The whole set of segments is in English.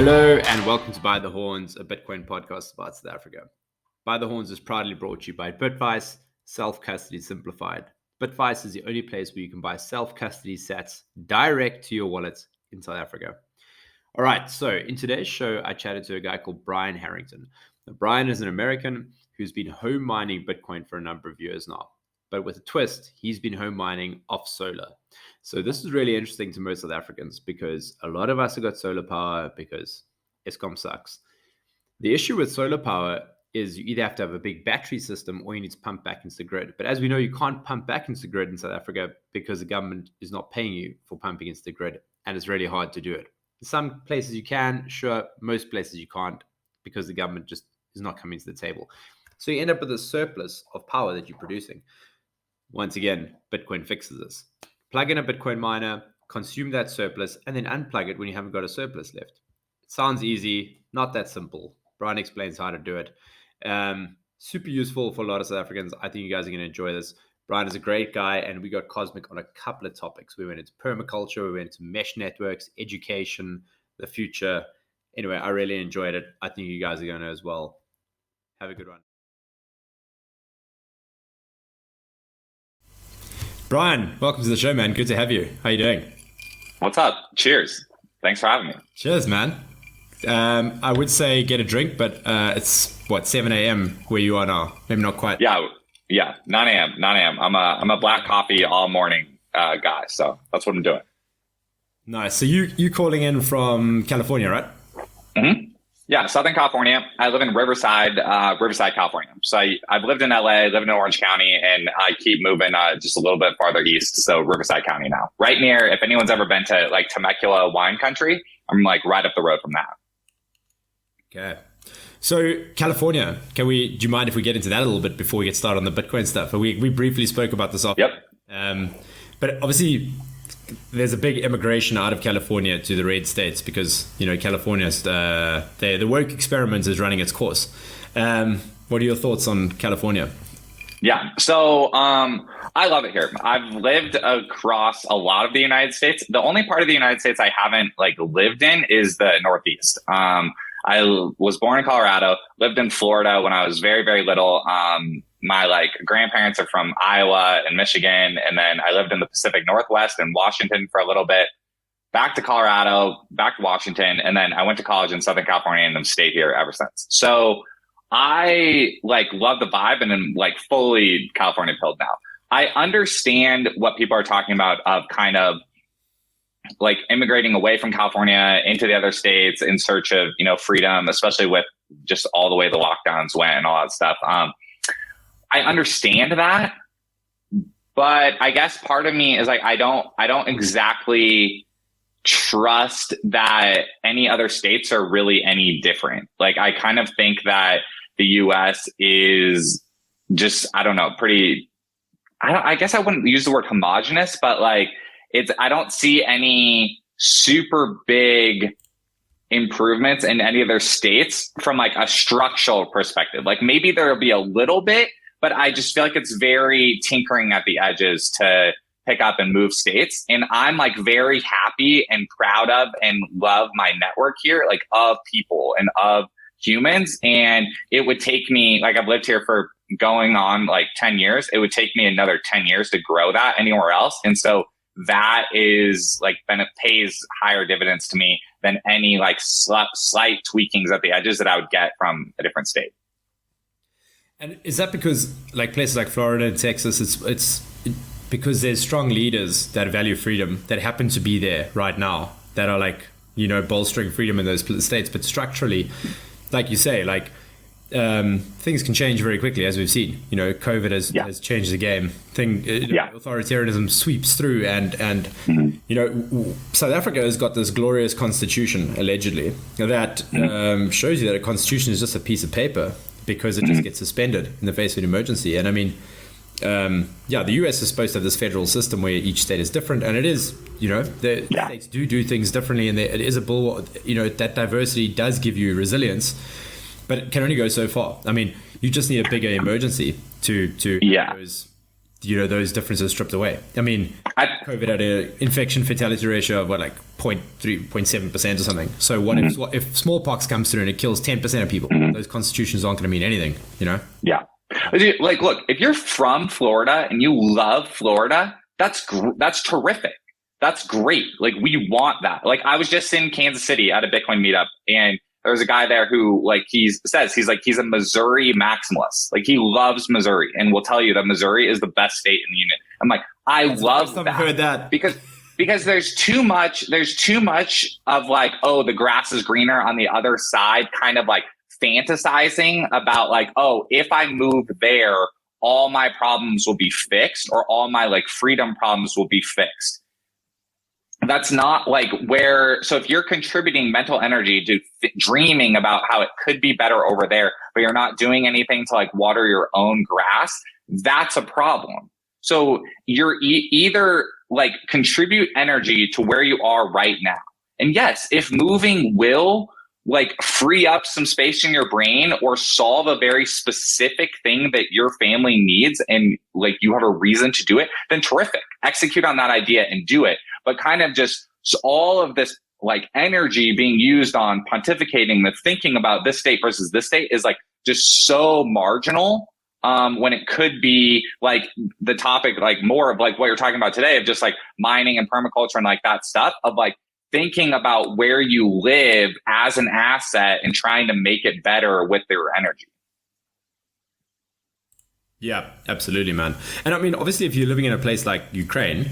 Hello and welcome to By the Horns, a Bitcoin podcast about South Africa. By the Horns is proudly brought to you by Bitvice, self-custody simplified. Bitvice is the only place where you can buy self-custody sats direct to your wallet in South Africa. All right, so in today's show, I chatted to a guy called Brian Harrington. Now, Brian is an American who's been home mining Bitcoin for a number of years now. But with a twist, he's been home mining off solar. So this is really interesting to most South Africans because a lot of us have got solar power because Eskom sucks. The issue with solar power is you either have to have a big battery system or you need to pump back into the grid. But as we know, you can't pump back into the grid in South Africa because the government is not paying you for pumping into the grid. And it's really hard to do it. In some places you can, sure. Most places you can't because the government just is not coming to the table. So you end up with a surplus of power that you're producing. Once again, Bitcoin fixes this. Plug in a Bitcoin miner, consume that surplus, and then unplug it when you haven't got a surplus left. It sounds easy, not that simple. Brian explains how to do it. Super useful for a lot of South Africans. I think you guys are going to enjoy this. Brian is a great guy, and we got cosmic on a couple of topics. We went into permaculture, we went into mesh networks, education, the future. Anyway, I really enjoyed it. I think you guys are going to as well. Have a good one. Brian, welcome to the show, man. Good to have you. How you doing? What's up? Cheers. Thanks for having me. Cheers, man. I would say get a drink, but it's, 7 a.m. where you are now? Maybe not quite. Yeah, 9 a.m. I'm a black coffee all morning guy, so that's what I'm doing. Nice. So you calling in from California, right? Mm-hmm. Yeah, Southern California. I live in Riverside, California. So I've lived in LA, lived in Orange County, and I keep moving just a little bit farther east. So Riverside County now. Right near, if anyone's ever been to like Temecula wine country, I'm like right up the road from that. Okay. So California, do you mind if we get into that a little bit before we get started on the Bitcoin stuff? We briefly spoke about this off. Yep. But obviously there's a big immigration out of California to the red states because, California's, the woke experiment is running its course. What are your thoughts on California? Yeah. So, I love it here. I've lived across a lot of the United States. The only part of the United States I haven't lived in is the Northeast. I was born in Colorado, lived in Florida when I was very, very little. My grandparents are from Iowa and Michigan. And then I lived in the Pacific Northwest and Washington for a little bit, back to Colorado, back to Washington. And then I went to college in Southern California and have stayed here ever since. So I love the vibe and am fully California pilled now. I understand what people are talking about of kind of immigrating away from California into the other states in search of, freedom, especially with just all the way the lockdowns went and all that stuff. I understand that, but I guess part of me is I don't exactly trust that any other states are really any different. I kind of think that the US is just, I don't know, I guess I wouldn't use the word homogenous, but I don't see any super big improvements in any of their states from a structural perspective. Maybe there'll be a little bit, but I just feel like it's very tinkering at the edges to pick up and move states. And I'm very happy and proud of and love my network here, of people and of humans. And it would take me, I've lived here for going on 10 years. It would take me another 10 years to grow that anywhere else. And so that is it pays higher dividends to me than any slight tweakings at the edges that I would get from a different state. And is that because places like Florida and Texas, it's because there's strong leaders that value freedom that happen to be there right now that are bolstering freedom in those states, but structurally, like you say, things can change very quickly, as we've seen. COVID has changed the game. Authoritarianism sweeps through, and South Africa has got this glorious constitution, allegedly, that shows you that a constitution is just a piece of paper because it just gets suspended in the face of an emergency. And I mean, the US is supposed to have this federal system where each state is different, and it is, the states do things differently, and it is a bull. That diversity does give you resilience. But it can only go so far. I mean, you just need a bigger emergency to those differences stripped away. I mean, COVID had an infection fatality ratio of like 0.3, 0.7% or something. So what if smallpox comes through and it kills 10% of people? Those constitutions aren't going to mean anything, Yeah. Like, look, if you're from Florida and you love Florida, that's terrific. That's great. Like, we want that. Like, I was just in Kansas City at a Bitcoin meetup, and there's a guy there who, like, he's a Missouri maximalist. Like, he loves Missouri and will tell you that Missouri is the best state in the union. I'm like, I love that. I've heard that. Because there's too much of like, oh, the grass is greener on the other side, kind of like fantasizing about like, oh, if I move there, all my problems will be fixed, or all my like freedom problems will be fixed. That's not like so if you're contributing mental energy to dreaming about how it could be better over there, but you're not doing anything to like water your own grass, that's a problem. So you're either like contribute energy to where you are right now. And yes, if moving will like free up some space in your brain or solve a very specific thing that your family needs, and like you have a reason to do it, then terrific. Execute on that idea and do it. But kind of just all of this like energy being used on pontificating, the thinking about this state versus this state is like just so marginal, when it could be like the topic, like more of like what you're talking about today, of just like mining and permaculture and like that stuff, of like thinking about where you live as an asset and trying to make it better with their energy. Yeah, absolutely, man. And I mean, obviously, if you're living in a place like Ukraine,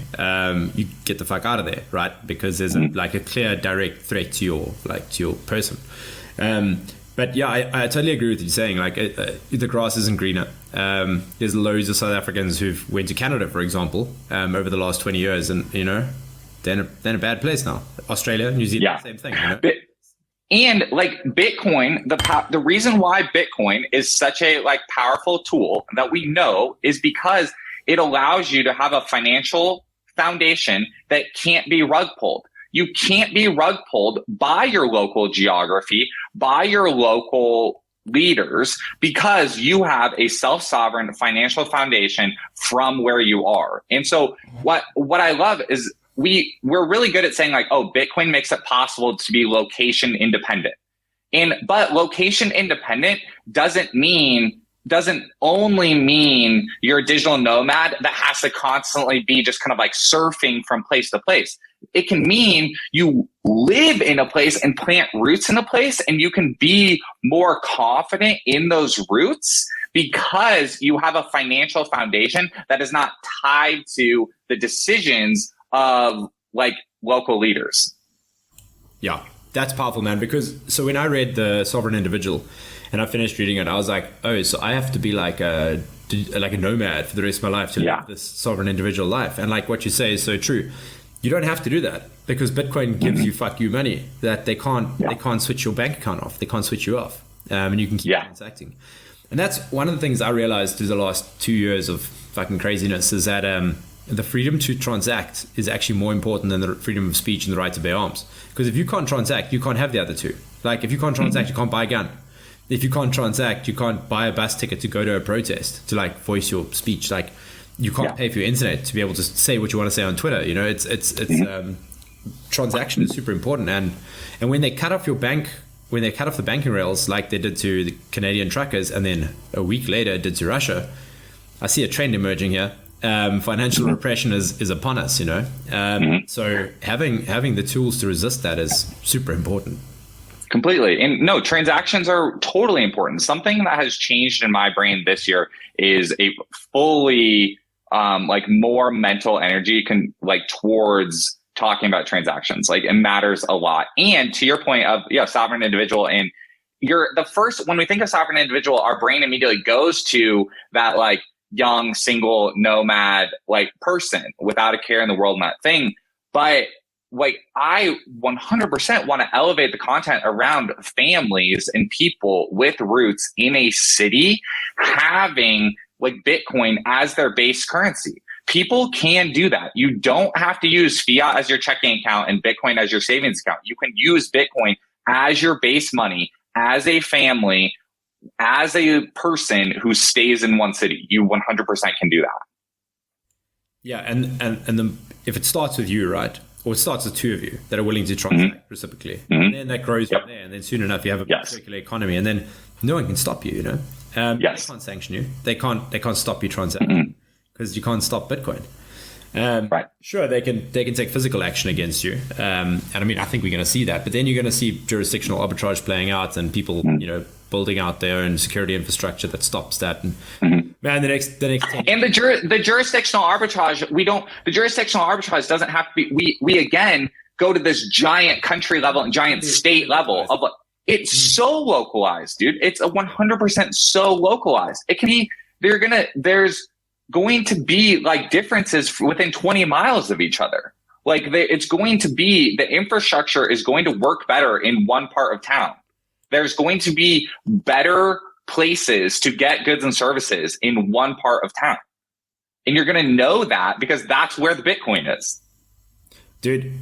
you get the fuck out of there, right? Because there's a clear, direct threat to your person. But yeah, I totally agree with you saying like the grass isn't greener. There's loads of South Africans who've went to Canada, for example, over the last 20 years, and they're in a bad place now. Australia, New Zealand, same thing. And like Bitcoin, the reason why Bitcoin is such a like powerful tool that we know is because it allows you to have a financial foundation that can't be rug pulled. You can't be rug pulled by your local geography, by your local leaders, because you have a self-sovereign financial foundation from where you are. And so what I love is we're really good at saying like, oh, Bitcoin makes it possible to be location independent. But location independent doesn't only mean you're a digital nomad that has to constantly be just kind of like surfing from place to place. It can mean you live in a place and plant roots in a place, and you can be more confident in those roots because you have a financial foundation that is not tied to the decisions of like local leaders. Yeah, that's powerful, man. Because so when I read The Sovereign Individual and I finished reading it, I was like, oh, so I have to be like a nomad for the rest of my life to live this sovereign individual life. And like what you say is so true. You don't have to do that because Bitcoin gives you fuck you money that they can't switch your bank account off. They can't switch you off, and you can keep transacting. And that's one of the things I realized through the last 2 years of fucking craziness is that the freedom to transact is actually more important than the freedom of speech and the right to bear arms. Because if you can't transact, you can't have the other two. Like if you can't transact, you can't buy a gun. If you can't transact, you can't buy a bus ticket to go to a protest to like voice your speech. Like you can't pay for your internet to be able to say what you want to say on Twitter. It's transaction is super important. And when they cut off your bank, when they cut off the banking rails, like they did to the Canadian truckers, and then a week later did to Russia, I see a trend emerging here. Financial repression is upon us, So having the tools to resist that is super important. Completely. And no, transactions are totally important. Something that has changed in my brain this year is a fully like more mental energy towards talking about transactions. Like it matters a lot. And to your point of sovereign individual, and when we think of sovereign individual, our brain immediately goes to that like young, single, nomad, like person without a care in the world and that thing. But like I 100% want to elevate the content around families and people with roots in a city having like Bitcoin as their base currency. People can do that. You don't have to use fiat as your checking account and Bitcoin as your savings account. You can use Bitcoin as your base money, as a family, as a person who stays in one city. You 100% can do that. Yeah, and if it starts with you, right, or it starts with two of you that are willing to transact reciprocally, and then that grows from there, and then soon enough you have a circular economy, and then no one can stop you. They can't sanction you. They can't stop you transacting because you can't stop Bitcoin. Right. Sure, they can take physical action against you, and I mean I think we're going to see that. But then you're going to see jurisdictional arbitrage playing out, and people building out their own security infrastructure that stops that. And man, the next 10 years. And the jurisdictional arbitrage, the jurisdictional arbitrage doesn't have to be. We again go to this giant country level and giant state level of it's so localized, dude. It's a 100% so localized. It can be. There's going to be like differences within 20 miles of each other. Like it's going to be, the infrastructure is going to work better in one part of town. There's going to be better places to get goods and services in one part of town. And you're going to know that because that's where the Bitcoin is. Dude,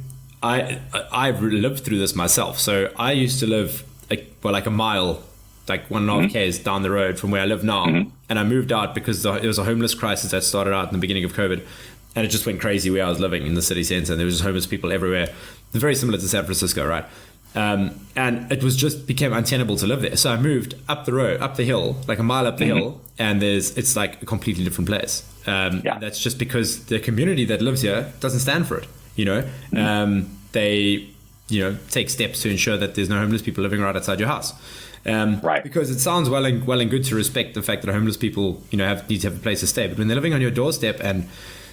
I've lived through this myself. So I used to live like a mile, like 1.5 k's down the road from where I live now. And I moved out because there was a homeless crisis that started out in the beginning of COVID. And it just went crazy where I was living in the city center. And there was just homeless people everywhere. It's very similar to San Francisco, right? And it was just became untenable to live there. So I moved up the road, up the hill, like a mile up the hill. And it's like a completely different place. That's just because the community that lives here doesn't stand for it. They, take steps to ensure that there's no homeless people living right outside your house. Right. Because it sounds well and good to respect the fact that homeless people, need to have a place to stay. But when they're living on your doorstep, and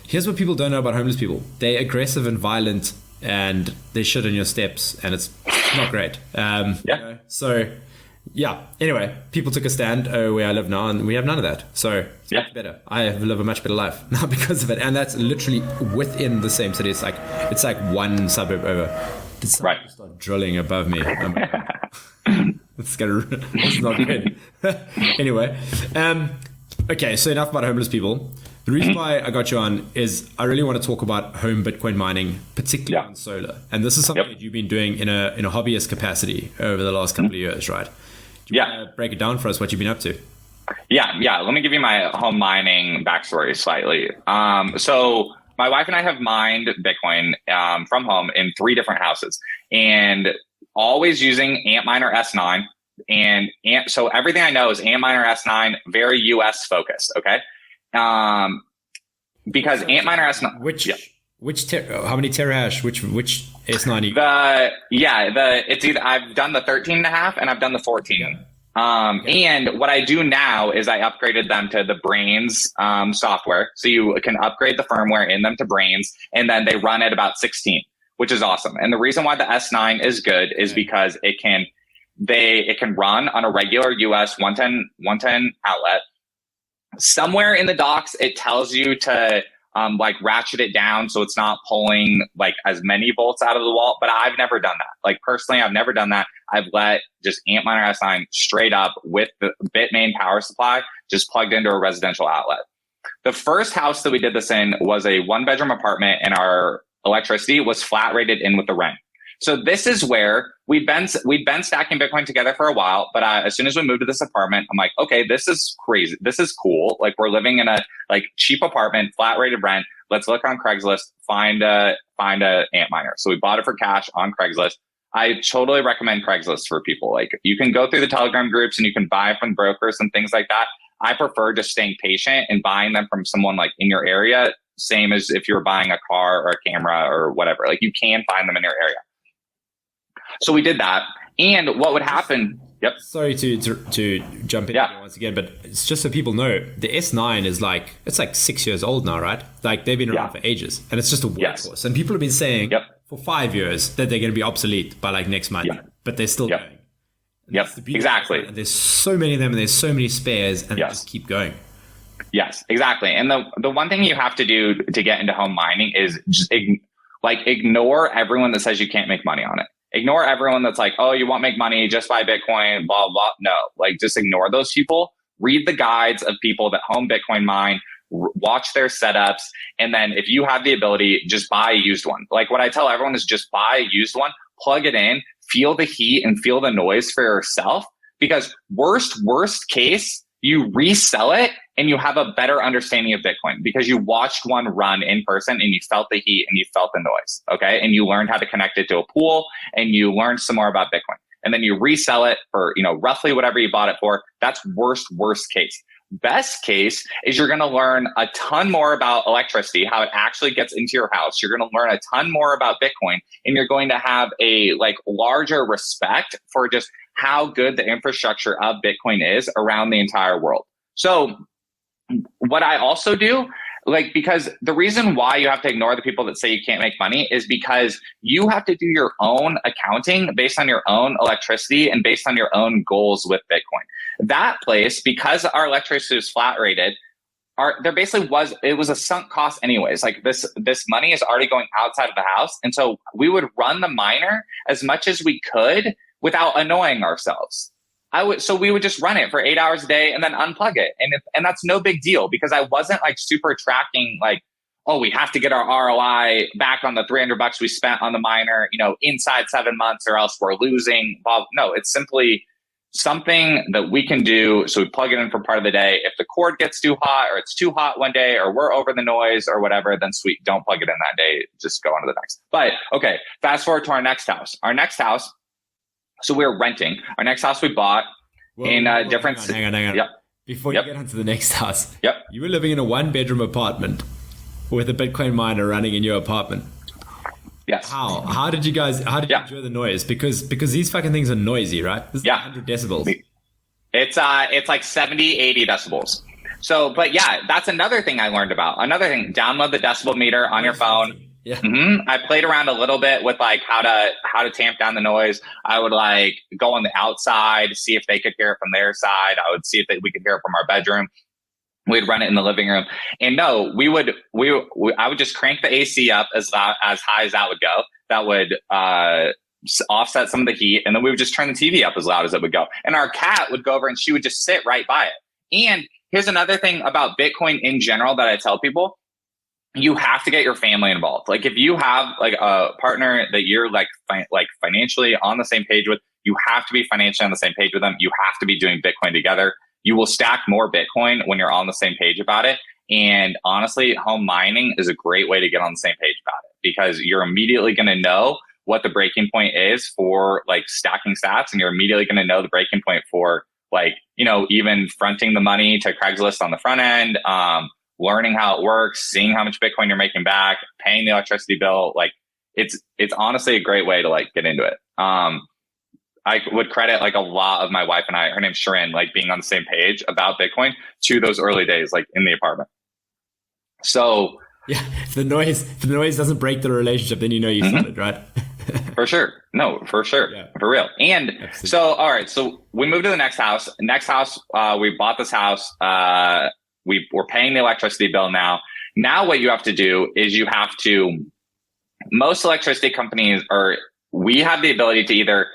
here's what people don't know about homeless people: they're aggressive and violent, and they shit on your steps, and it's not great. Anyway, people took a stand where I live now, and we have none of that. So it's much better. I live a much better life now because of it, and that's literally within the same city. It's like one suburb over. Did someone start drilling above me? It's not good. Anyway, okay. So enough about homeless people. The reason why I got you on is I really want to talk about home Bitcoin mining, particularly on solar. And this is something that you've been doing in a hobbyist capacity over the last couple of years, right? Do you want to break it down for us, what you've been up to? Yeah. Let me give you my home mining backstory slightly. So my wife and I have mined Bitcoin from home in 3 different houses, and always using Antminer S9. So everything I know is Antminer S9, very US focused. Okay. Because Antminer S9, how many terahash, which S9? It's either I've done the 13.5 and I've done the 14. And what I do now is I upgraded them to the Brains software. So you can upgrade the firmware in them to Brains, and then they run at about 16, which is awesome. And the reason why the S9 is good is because it can run on a regular US 110 outlet. Somewhere in the docs, it tells you to ratchet it down so it's not pulling like as many volts out of the wall. But I've never done that. Like personally, I've never done that. I've let just Antminer S9 straight up with the Bitmain power supply just plugged into a residential outlet. The first house that we did this in was a 1-bedroom apartment, and our electricity was flat rated in with the rent. So this is where we'd been stacking Bitcoin together for a while, but as soon as we moved to this apartment, I'm like, okay, this is crazy. This is cool. Like we're living in a cheap apartment, flat rated rent. Let's look on Craigslist, find a Antminer. So we bought it for cash on Craigslist. I totally recommend Craigslist for people. Like you can go through the Telegram groups and you can buy from brokers and things like that. I prefer just staying patient and buying them from someone like in your area. Same as if you're buying a car or a camera or whatever. Like you can find them in your area. So we did that. And what would happen? Yep. Sorry to jump in once again, but it's just so people know, the S9 is it's 6 years old now, right? Like they've been around for ages, and it's just a workhorse. And people have been saying for 5 years that they're going to be obsolete by next month, but they're still going. Exactly. And there's so many of them, and there's so many spares, and they just keep going. Yes, exactly. And the one thing you have to do to get into home mining is just ignore everyone that says you can't make money on it. Ignore everyone that's like, oh, you won't make money, just buy Bitcoin, blah, blah. No, just ignore those people. Read the guides of people that home Bitcoin mine, watch their setups. And then if you have the ability, just buy a used one. Like what I tell everyone is just buy a used one, plug it in, feel the heat and feel the noise for yourself. Because worst case, you resell it and you have a better understanding of Bitcoin because you watched one run in person and you felt the heat and you felt the noise. Okay. And you learned how to connect it to a pool and you learned some more about Bitcoin. And then you resell it for, roughly whatever you bought it for. That's worst case. Best case is you're going to learn a ton more about electricity, how it actually gets into your house. You're going to learn a ton more about Bitcoin, and you're going to have a larger respect for just how good the infrastructure of Bitcoin is around the entire world. So what I also do, because the reason why you have to ignore the people that say you can't make money is because you have to do your own accounting based on your own electricity and based on your own goals with Bitcoin. That place, because our electricity is flat rated, there basically was a sunk cost anyways. This money is already going outside of the house. And so we would run the miner as much as we could without annoying ourselves. So we would just run it for 8 hours a day and then unplug it. And that's no big deal because I wasn't super tracking we have to get our ROI back on the $300 we spent on the miner, inside 7 months or else we're losing. No, it's simply something that we can do. So we plug it in for part of the day. If the cord gets too hot or it's too hot one day or we're over the noise or whatever, then sweet, don't plug it in that day. Just go on to the next. But okay, fast forward to our next house. So we were renting. Our next house we bought in a different city. Hang on. Yep. Before you get onto the next house, yep. You were living in a 1-bedroom apartment with a Bitcoin miner running in your apartment. Yes. How did you enjoy the noise? Because these fucking things are noisy, right? This is 100 decibels. It's 70, 80 decibels. So, but yeah, that's another thing I learned about. Another thing, download the decibel meter on your phone. Yeah. I played around a little bit with how to tamp down the noise. I would go on the outside, see if they could hear it from their side. I would see if we could hear it from our bedroom. We'd run it in the living room, and no, I would just crank the AC up as high as that would go. That would offset some of the heat, and then we would just turn the TV up as loud as it would go. And our cat would go over and she would just sit right by it. And here's another thing about Bitcoin in general that I tell people. You have to get your family involved. If you have a partner that you're financially on the same page with, you have to be financially on the same page with them. You have to be doing Bitcoin together. You will stack more Bitcoin when you're on the same page about it. And honestly, home mining is a great way to get on the same page about it because you're immediately going to know what the breaking point is for stacking sats. And you're immediately going to know the breaking point for even fronting the money to Craigslist on the front end, learning how it works, seeing how much Bitcoin you're making back, paying the electricity bill. It's honestly a great way to get into it. I would credit a lot of my wife and I, her name's Sharon, being on the same page about Bitcoin to those early days, in the apartment. So yeah, if the noise doesn't break the relationship, then you started, right? For sure. No, for sure. Yeah. For real. And absolutely. So, all right. So we moved to the next house. We bought this house. We're paying the electricity bill now. Now what you have to do is most electricity companies we have the ability to either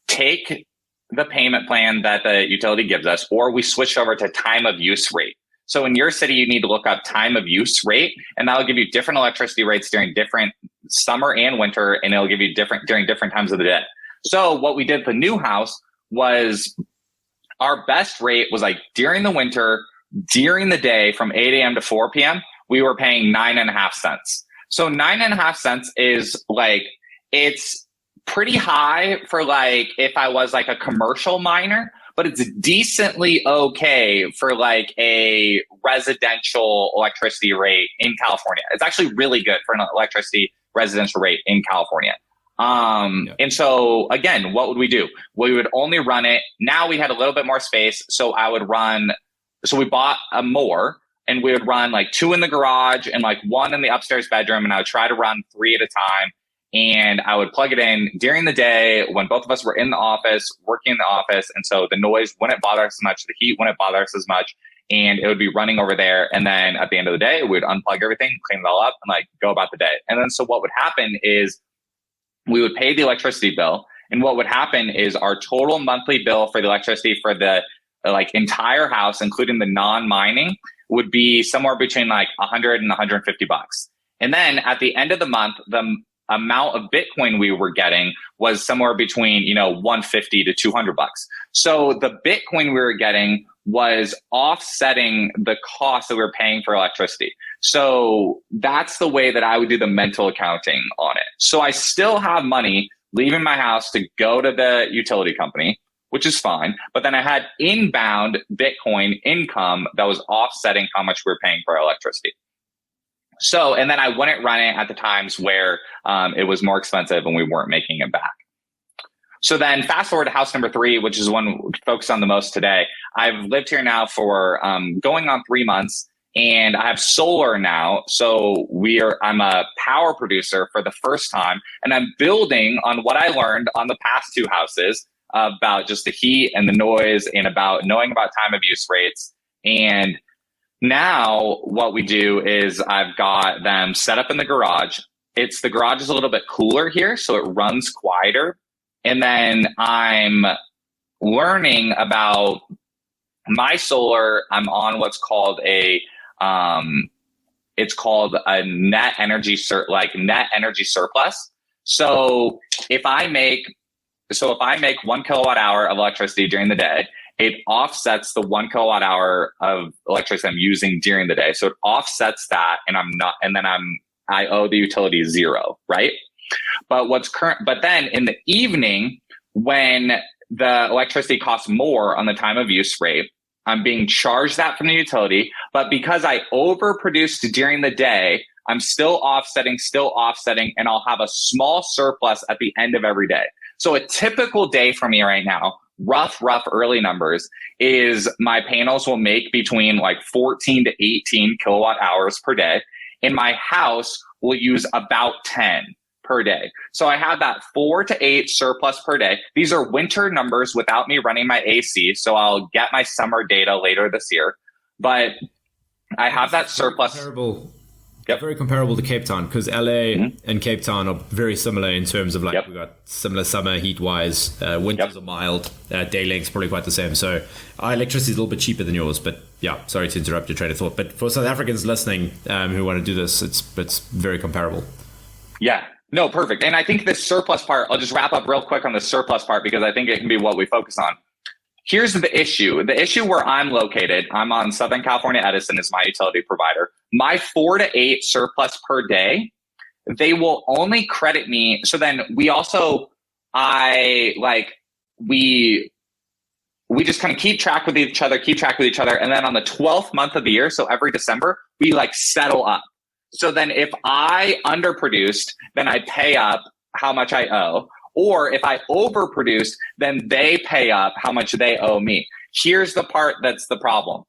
take the payment plan that the utility gives us, or we switch over to time of use rate. So in your city, you need to look up time of use rate, and that'll give you different electricity rates during different summer and winter, and it'll give you during different times of the day. So what we did at the new house was our best rate was during the winter, during the day from 8 a.m. to 4 p.m., we were paying 9.5 cents. So 9.5 cents is it's pretty high for if I was a commercial miner, but it's decently okay for a residential electricity rate in California. It's actually really good for an electricity residential rate in California. And so again, what would we do? We would only run it. Now we had a little bit more space. So we bought a more, and we would run 2 in the garage and 1 in the upstairs bedroom. And I would try to run 3 at a time. And I would plug it in during the day when both of us were in the office, working in the office. And so the noise wouldn't bother us as much. The heat wouldn't bother us as much. And it would be running over there. And then at the end of the day, we would unplug everything, clean it all up, and go about the day. And then so what would happen is we would pay the electricity bill. And what would happen is our total monthly bill for the electricity for the entire house, including the non-mining, would be somewhere between $100 and $150. And then at the end of the month, amount of Bitcoin we were getting was somewhere between, $150 to $200. So the Bitcoin we were getting was offsetting the cost that we were paying for electricity. So that's the way that I would do the mental accounting on it. So I still have money leaving my house to go to the utility company, which is fine. But then I had inbound Bitcoin income that was offsetting how much we were paying for electricity. So, and then I wouldn't run it at the times where it was more expensive and we weren't making it back. So then fast forward to house number 3, which is one we focus on the most today. I've lived here now for going on 3 months, and I have solar now. So I'm a power producer for the first time, and I'm building on what I learned on the past 2 houses about just the heat and the noise and about knowing about time of use rates. And now what we do is I've got them set up in the garage. The garage is a little bit cooler here, so it runs quieter. And then I'm learning about my solar. I'm on what's called a net energy surplus. So if I make 1 kilowatt hour of electricity during the day, it offsets the 1 kilowatt hour of electricity I'm using during the day. So it offsets that, and I owe the utility 0, right? But then in the evening, when the electricity costs more on the time of use rate, I'm being charged that from the utility. But because I overproduced during the day, I'm still offsetting, and I'll have a small surplus at the end of every day. So a typical day for me right now, rough early numbers, is my panels will make between like 14 to 18 kilowatt hours per day. And my house will use about 10 per day. So I have that 4 to 8 surplus per day. These are winter numbers without me running my AC. So I'll get my summer data later this year. But I have that surplus. Very comparable to Cape Town, because LA and Cape Town are very similar in terms of we've got similar summer heat wise. Winters are mild, day length's probably quite the same. So our electricity is a little bit cheaper than yours, but yeah, sorry to interrupt your train of thought. But for South Africans listening who want to do this, it's very comparable. Yeah, no, perfect. And I think this surplus part, I'll just wrap up real quick on the surplus part because I think it can be what we focus on. Here's the issue. The issue where I'm located, I'm on Southern California Edison is my utility provider. My 4 to 8 surplus per day, they will only credit me. So then we just kind of keep track with each other. And then on the 12th month of the year, so every December, we settle up. So then if I underproduced, then I pay up how much I owe. Or if I overproduced, then they pay up how much they owe me. Here's the part that's the problem.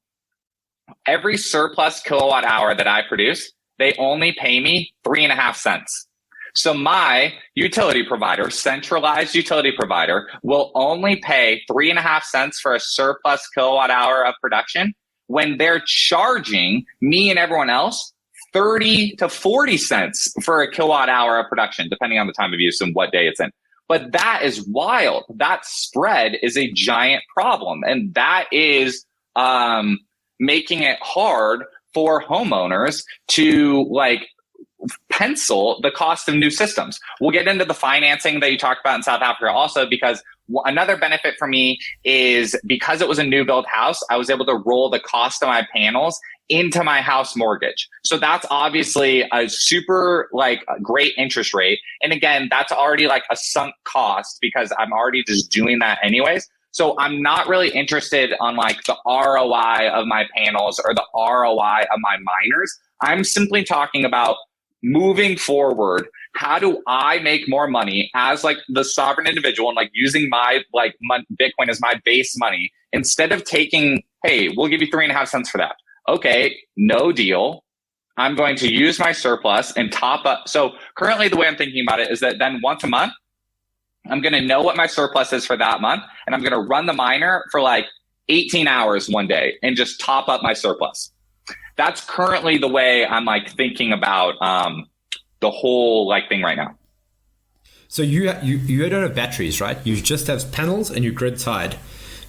Every surplus kilowatt hour that I produce, they only pay me 3.5 cents. So my utility provider, centralized utility provider, will only pay 3.5 cents for a surplus kilowatt hour of production when they're charging me and everyone else 30 to 40 cents for a kilowatt hour of production, depending on the time of use and what day it's in. But that is wild. That spread is a giant problem. And that is making it hard for homeowners to pencil the cost of new systems. We'll get into the financing that you talked about in South Africa also, because another benefit for me is because it was a new build house, I was able to roll the cost of my panels into my house mortgage. So that's obviously a super great interest rate. And again, that's already a sunk cost because I'm already just doing that anyways. So I'm not really interested on the ROI of my panels or the ROI of my miners. I'm simply talking about moving forward. How do I make more money as the sovereign individual and using my Bitcoin as my base money instead of taking, hey, we'll give you 3.5 cents for that. Okay, no deal. I'm going to use my surplus and top up. So currently the way I'm thinking about it is that then once a month, I'm going to know what my surplus is for that month. And I'm going to run the miner for 18 hours one day and just top up my surplus. That's currently the way I'm thinking about the whole thing right now. So you don't have batteries, right? You just have panels and you're grid tied.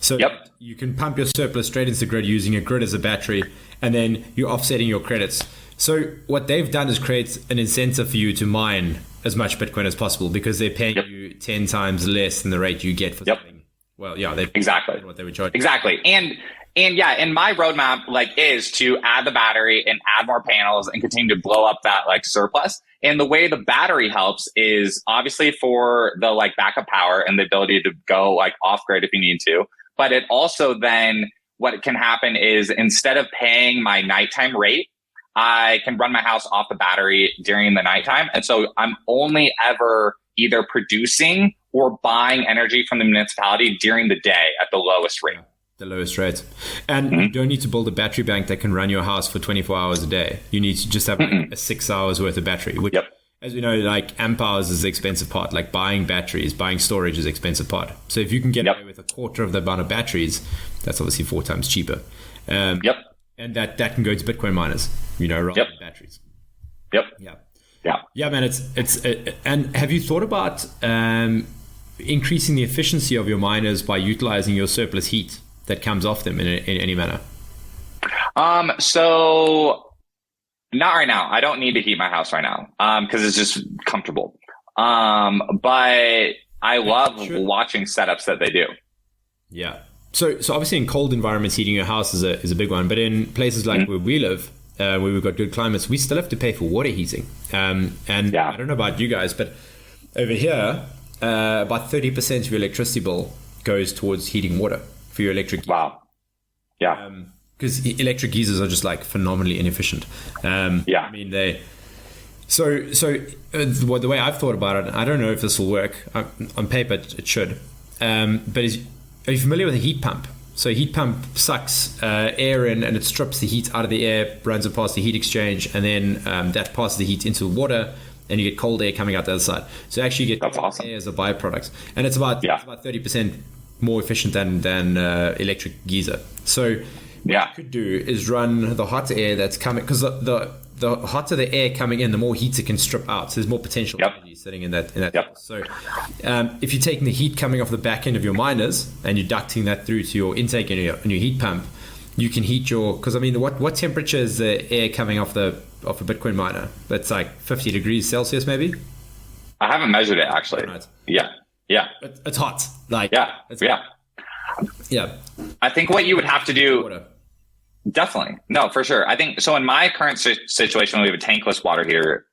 So you can pump your surplus straight into the grid using a grid as a battery, and then you're offsetting your credits. So what they've done is create an incentive for you to mine as much Bitcoin as possible because they're paying you 10 times less than the rate you get for something. Well, yeah, they exactly what they would charge. Exactly. And my roadmap is to add the battery and add more panels and continue to blow up that surplus. And the way the battery helps is obviously for the backup power and the ability to go off grid if you need to. But it also then what can happen is instead of paying my nighttime rate, I can run my house off the battery during the nighttime. And so I'm only ever either producing or buying energy from the municipality during the day at the lowest rate. The lowest rate. And you don't need to build a battery bank that can run your house for 24 hours a day. You need to just have a 6 hours worth of battery, which, as we know, amp hours is the expensive part. Buying batteries, buying storage is the expensive part. So if you can get away with a quarter of the amount of batteries, that's obviously 4 times cheaper. And that can go to Bitcoin miners, rather than batteries. Yeah, man, it's and have you thought about increasing the efficiency of your miners by utilizing your surplus heat that comes off them in any manner? So not right now. I don't need to heat my house right now because it's just comfortable. But I love watching setups that they do. Yeah. So obviously in cold environments, heating your house is a big one. But in places like where we live, where we've got good climates, we still have to pay for water heating. I don't know about you guys, but over here, about 30% of your electricity bill goes towards heating water for your electric. Wow. Yeah. Because electric geysers are just phenomenally inefficient. I mean, the way I've thought about it, I don't know if this will work. On paper, it should. But are you familiar with a heat pump? So a heat pump sucks air in and it strips the heat out of the air, runs it past the heat exchange, and then that passes the heat into the water, and you get cold air coming out the other side. So actually you get cold air as a byproduct. And it's about 30% more efficient than electric geyser. So what you could do is run the hot air that's coming, because the hotter the air coming in, the more heat it can strip out. So there's more potential energy sitting in that. So if you're taking the heat coming off the back end of your miners and you're ducting that through to your intake and your heat pump, you can heat because I mean, what temperature is the air coming off a Bitcoin miner? That's 50 degrees Celsius, maybe? I haven't measured it actually. Right. Yeah. It's hot. Yeah. I think what you would have to do. Definitely. No, for sure. I think so. In my current situation, we have a tankless water heater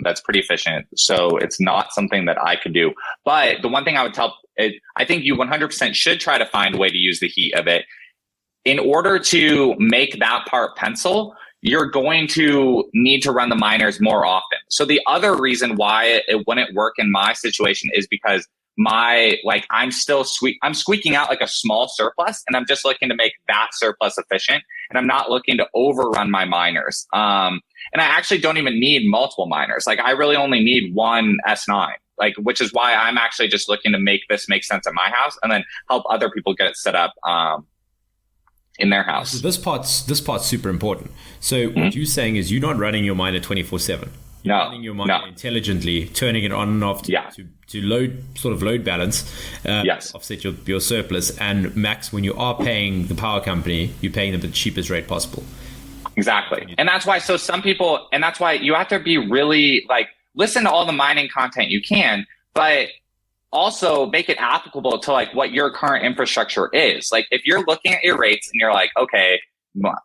that's pretty efficient. So it's not something that I could do. But the one thing I would tell, I think you 100% should try to find a way to use the heat of it. In order to make that part pencil, you're going to need to run the miners more often. So the other reason why it wouldn't work in my situation is because I'm squeaking out a small surplus, and I'm just looking to make that surplus efficient, and I'm not looking to overrun my miners. And I actually don't even need multiple miners. I really only need one S9, which is why I'm actually just looking to make this make sense at my house and then help other people get it set up in their house. So this part's super important. So what you're saying is you're not running your miner 24/7. You're running your miner intelligently, turning it on and off to load balance, offset your surplus, and max when you are paying the power company, you're paying them the cheapest rate possible. Exactly. And that's why that's why you have to be really listen to all the mining content you can, but also make it applicable to what your current infrastructure is. If you're looking at your rates and you're okay,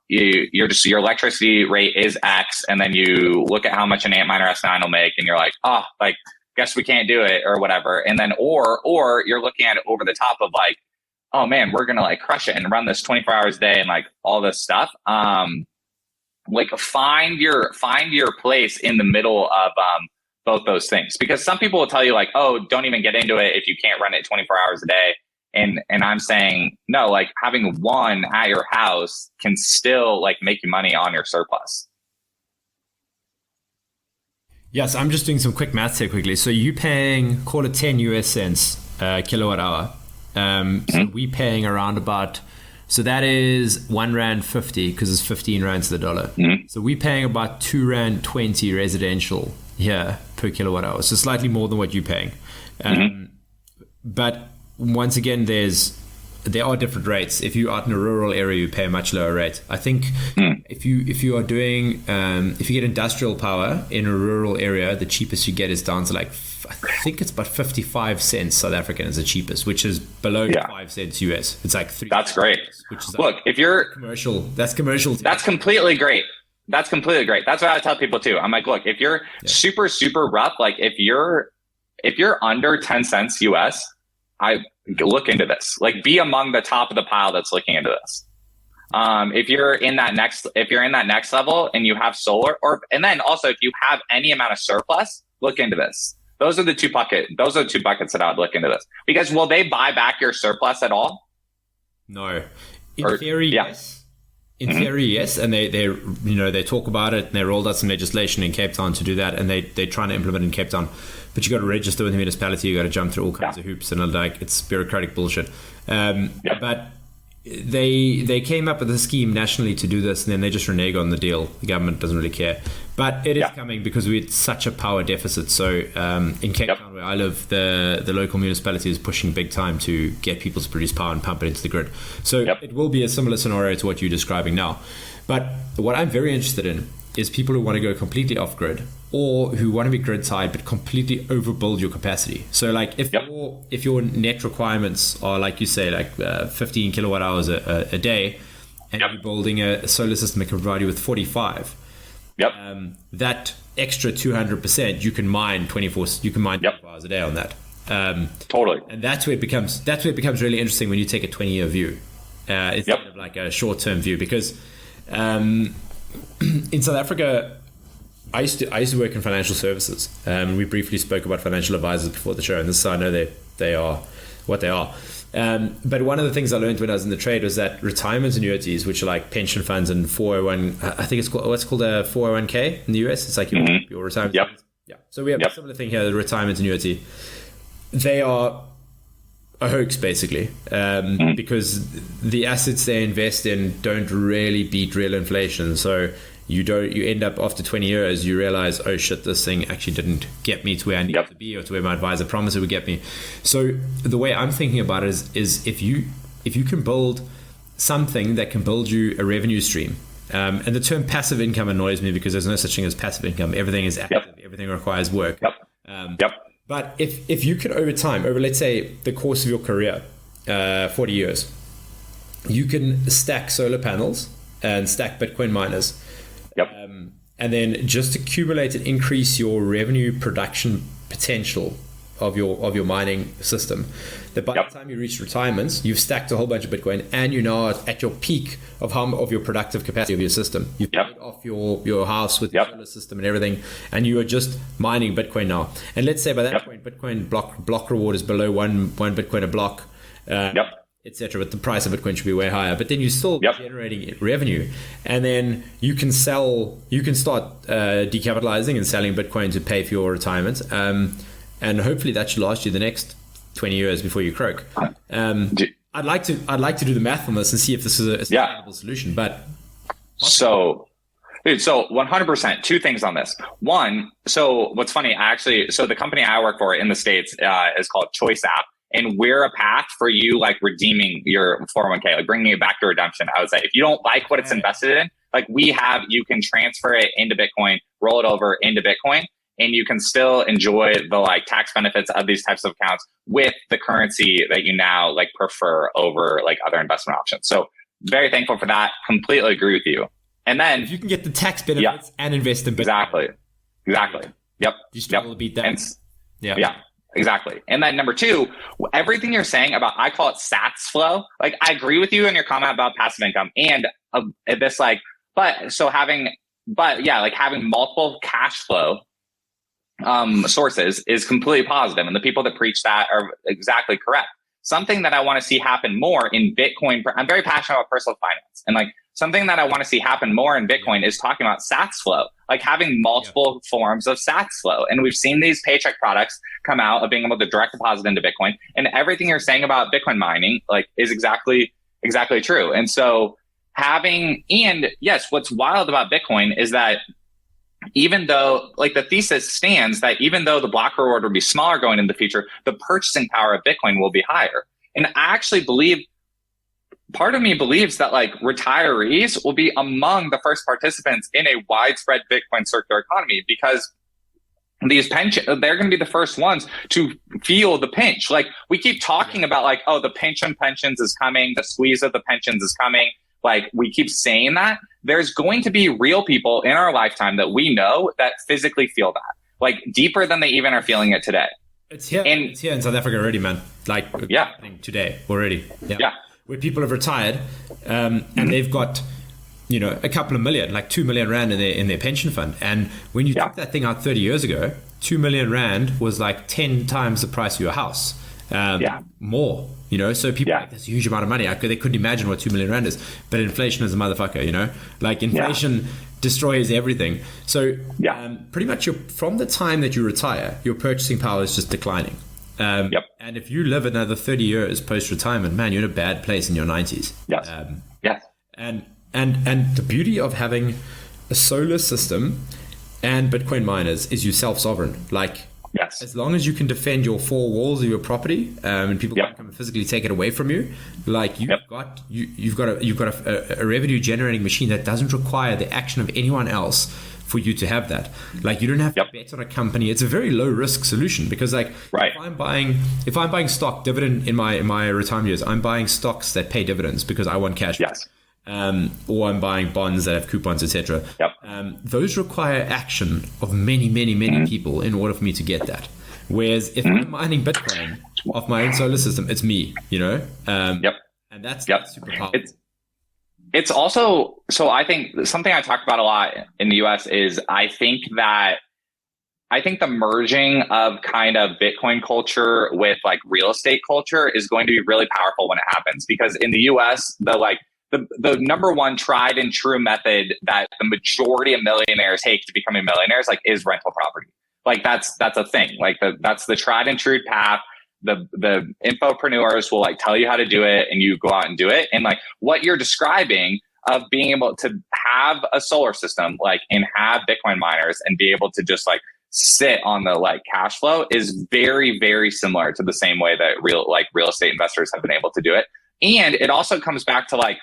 your electricity rate is X, and then you look at how much an Antminer S9 will make, and you're guess we can't do it or whatever. And then, or you're looking at it over the top of oh man, we're going to crush it and run this 24 hours a day and all this stuff. Find your place in the middle of, both those things, because some people will tell you oh, don't even get into it if you can't run it 24 hours a day. And I'm saying, no, having one at your house can still make you money on your surplus. Yes, I'm just doing some quick maths here quickly. So you paying, call it 10 US cents kilowatt hour. So we paying around about, so that is R1.50 because it's 15 Rand to the dollar. So we paying about R2.20 residential here per kilowatt hour. So slightly more than what you're paying. But once again, there's there are different rates. If you're out in a rural area, you pay a much lower rate. I think if you are doing if you get industrial power in a rural area, the cheapest you get is down to like, I think it's about 55 cents South African is the cheapest, which is below 5 cents US. It's like 3. That's great. Which is Look, if you're commercial, that's commercial. That's completely great. That's completely great. That's what I tell people too. I'm like, look, if you're super, super rough, like if you're under 10 cents US, I look into this. Like, be among the top of the pile that's looking into this. If you're in that next level and you have solar, and then also if you have any amount of surplus, look into this. Those are the two buckets that I would look into this. Because will they buy back your surplus at all? No. In theory, yes. In theory, yes. And they talk about it, and they rolled out some legislation in Cape Town to do that, and they're trying to implement it in Cape Town. But you got to register with the municipality, you got to jump through all kinds of hoops, and like, it's bureaucratic bullshit. But they came up with a scheme nationally to do this, and then they just renege on the deal. The government doesn't really care. But it is coming because we had such a power deficit. So in Cape Town, where I live, the local municipality is pushing big time to get people to produce power and pump it into the grid. So it will be a similar scenario to what you're describing now. But what I'm very interested in is people who want to go completely off grid, or who want to be grid tied but completely overbuild your capacity. So like if your net requirements are, like you say, like 15 kilowatt hours a day, and you're building a solar system that can provide you with 45, that extra 200% you can mine 24 hours a day on that. Totally. And that's where it becomes really interesting when you take a 20-year view instead of like a short-term view, because in South Africa, I used to work in financial services. We briefly spoke about financial advisors before the show, and this is how I know they are what they are. But one of the things I learned when I was in the trade was that retirement annuities, which are like pension funds and 401, I think it's what's called a 401k in the US. It's like your retirement. Yeah. So we have a similar thing here, the retirement annuity. They are a hoax, basically, because the assets they invest in don't really beat real inflation. So you end up after 20 years, you realize, oh shit, this thing actually didn't get me to where I need to be, or to where my advisor promised it would get me. So the way I'm thinking about it is if you can build something that can build you a revenue stream, and the term passive income annoys me because there's no such thing as passive income. Everything is active. Everything requires work. But if you could, over time, over let's say the course of your career, 40 years, you can stack solar panels and stack Bitcoin miners, and then just accumulate and increase your revenue production potential of your mining system, that by the time you reach retirement, you've stacked a whole bunch of Bitcoin, and you're now at your peak of your productive capacity of your system. You've paid off your house with the solar system and everything, and you are just mining Bitcoin now. And let's say by that point, Bitcoin block reward is below one Bitcoin a block, etc. But the price of Bitcoin should be way higher. But then you're still generating revenue, and then you can start decapitalizing and selling Bitcoin to pay for your retirement. And hopefully that should last you the next 20 years before you croak. I'd like to do the math on this and see if this is a sustainable solution. But so 100%. Two things on this. One, so what's funny, so the company I work for in the States is called Choice App, and we're a path for you, like redeeming your 401k, like bringing it back to redemption. I would say if you don't like what it's invested in, like you can transfer it into Bitcoin, roll it over into Bitcoin, and you can still enjoy the like tax benefits of these types of accounts with the currency that you now like prefer over like other investment options. So very thankful for that. Completely agree with you. And then if you can get the tax benefits and invest in Bitcoin. Exactly. Yep. You struggle to beat that. Yeah. Exactly. And then number two, everything you're saying about, I call it SATS flow. Like I agree with you in your comment about passive income and this like, having multiple cash flow sources is completely positive, and the people that preach that are exactly correct. Something that I want to see happen more in Bitcoin, I'm very passionate about personal finance, and like something that I want to see happen more in Bitcoin is talking about SATS flow, like having multiple forms of SATS flow. And we've seen these paycheck products come out of being able to direct deposit into Bitcoin, and everything you're saying about Bitcoin mining like is exactly true. And so what's wild about Bitcoin is that even though like the thesis stands that even though the block reward will be smaller going into the future, the purchasing power of Bitcoin will be higher. And I actually believe part of me believes that like retirees will be among the first participants in a widespread Bitcoin circular economy, because these they're going to be the first ones to feel the pinch. Like, we keep talking about like, oh, the pinch on pensions is coming, the squeeze of the pensions is coming. Like, we keep saying that. There's going to be real people in our lifetime that we know that physically feel that, like, deeper than they even are feeling it today. It's here in South Africa already, man. Like, happening today already. Yeah. Where people have retired, and they've got, you know, a couple of million, like 2 million rand in their pension fund. And when you took that thing out 30 years ago, 2 million rand was like 10 times the price of your house. More, you know, so people make this huge amount of money. They couldn't imagine what 2 million rand is, but inflation is a motherfucker, you know, like inflation destroys everything. So pretty much from the time that you retire, your purchasing power is just declining. And if you live another 30 years post-retirement, man, you're in a bad place in your 90s. And the beauty of having a solar system and Bitcoin miners is you self-sovereign. Like, as long as you can defend your four walls of your property, and people can't come and physically take it away from you, like you've got a revenue generating machine that doesn't require the action of anyone else for you to have that. Like, you don't have to bet on a company. It's a very low risk solution, because like if I'm buying stock dividend in my retirement years, I'm buying stocks that pay dividends because I want cash. Or I'm buying bonds that have coupons, etc. Those require action of many people in order for me to get that. Whereas if I'm mining Bitcoin off my own solar system, it's me, you know? And that's super powerful. It's also, so I think something I talk about a lot in the US is I think the merging of kind of Bitcoin culture with like real estate culture is going to be really powerful when it happens, because in the US, the number one tried and true method that the majority of millionaires take to becoming millionaires, like, is rental property. Like, that's a thing. Like, that's the tried and true path. The infopreneurs will like tell you how to do it, and you go out and do it. And like what you're describing of being able to have a solar system, like, and have Bitcoin miners and be able to just like sit on the like cash flow is very, very similar to the same way that real estate investors have been able to do it. And it also comes back to like,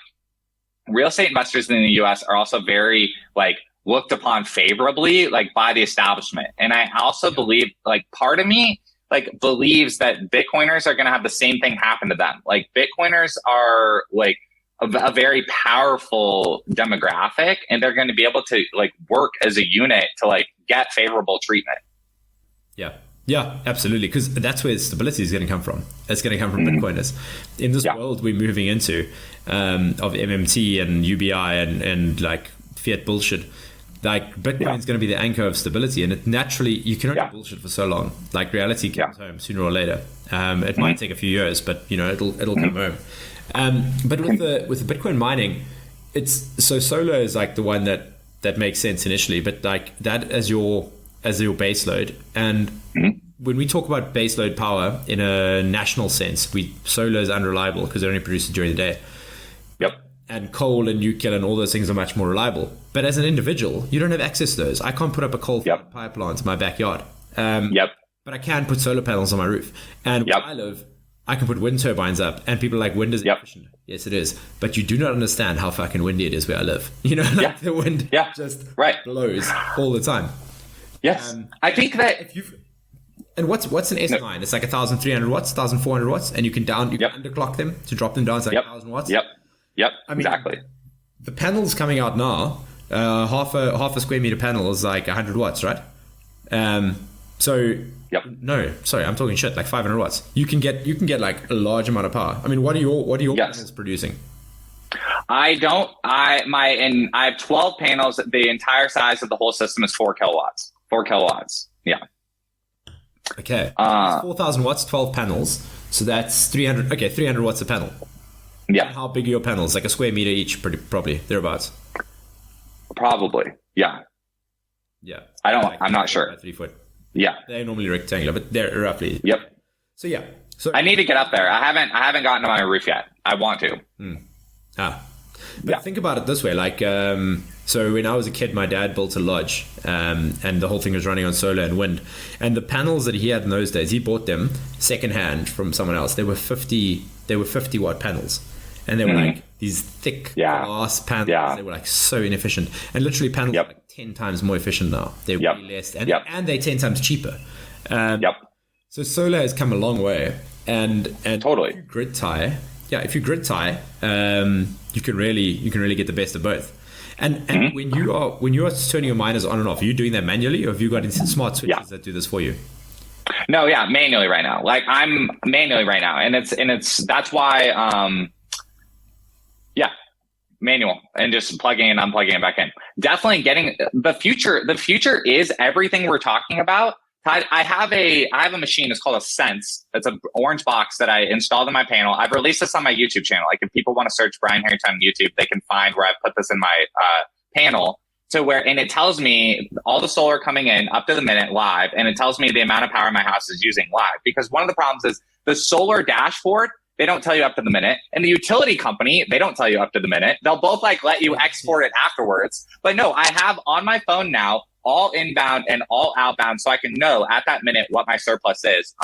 real estate investors in the US are also very like looked upon favorably, like, by the establishment. And I also believe, like, part of me like believes that Bitcoiners are going to have the same thing happen to them. Like, Bitcoiners are like a very powerful demographic, and they're going to be able to like work as a unit to like get favorable treatment. Yeah, absolutely. Because that's where stability is going to come from. It's going to come from Bitcoiners. In this world we're moving into, of MMT and UBI and like fiat bullshit, like Bitcoin is going to be the anchor of stability. And it naturally, you can only bullshit for so long. Like, reality comes home sooner or later. It might take a few years, but you know, it'll come home. But with the Bitcoin mining, it's so solar is like the one that makes sense initially, but like that as your base load. And when we talk about base load power in a national sense, solar is unreliable because it only produces during the day. And coal and nuclear and all those things are much more reliable. But as an individual, you don't have access to those. I can't put up a coal power plant in my backyard. But I can put solar panels on my roof. And where I live, I can put wind turbines up, and people are like, wind is efficient. Yes, it is. But you do not understand how fucking windy it is where I live. You know, like the wind just blows all the time. I think that and what's an S9? It's like 1,300 watts, 1,400 watts, and you can underclock them to drop them down to like 1,000 watts. I mean, exactly. The panels coming out now, half a square meter panel is like 100 watts, right? No, sorry, I'm talking shit. Like 500 watts. You can get like a large amount of power. I mean, what are your panels producing? I have 12 panels. The entire size of the whole system is 4 kilowatts. 4 kilowatts. Yeah. Okay. 4,000 watts, 12 panels. So that's 300. Okay, 300 watts a panel. Yeah. How big are your panels? Like a square meter each, probably thereabouts. Probably. Yeah. Yeah. I'm not sure. 3 foot. Yeah. They're normally rectangular, but they're roughly. Yep. So yeah. So I need to get up there. I haven't gotten to my roof yet. I want to. But think about it this way, like, so when I was a kid, my dad built a lodge, and the whole thing was running on solar and wind. And the panels that he had in those days, he bought them secondhand from someone else. They were 50 watt panels. and they were like these thick glass panels. They were like so inefficient, and literally panels are like 10 times more efficient now. They're way less, and they're 10 times cheaper. So solar has come a long way, and totally. If you grid tie, you can really get the best of both. And when you are turning your miners on and off, are you doing that manually, or have you got smart switches that do this for you? No, manually right now. Like I'm manually right now, and that's why manual and just plugging and unplugging it back in. Definitely getting the future. The future is everything we're talking about. I have a machine. It's called a Sense. It's an orange box that I installed in my panel. I've released this on my YouTube channel. Like if people want to search Brian Harrington on YouTube, they can find where I put this in my panel. And it tells me all the solar coming in up to the minute live, and it tells me the amount of power my house is using live. Because one of the problems is the solar dashboard, they don't tell you up to the minute, and the utility company, they don't tell you up to the minute. They'll both like let you export it afterwards. But no, I have on my phone now all inbound and all outbound, so I can know at that minute what my surplus is.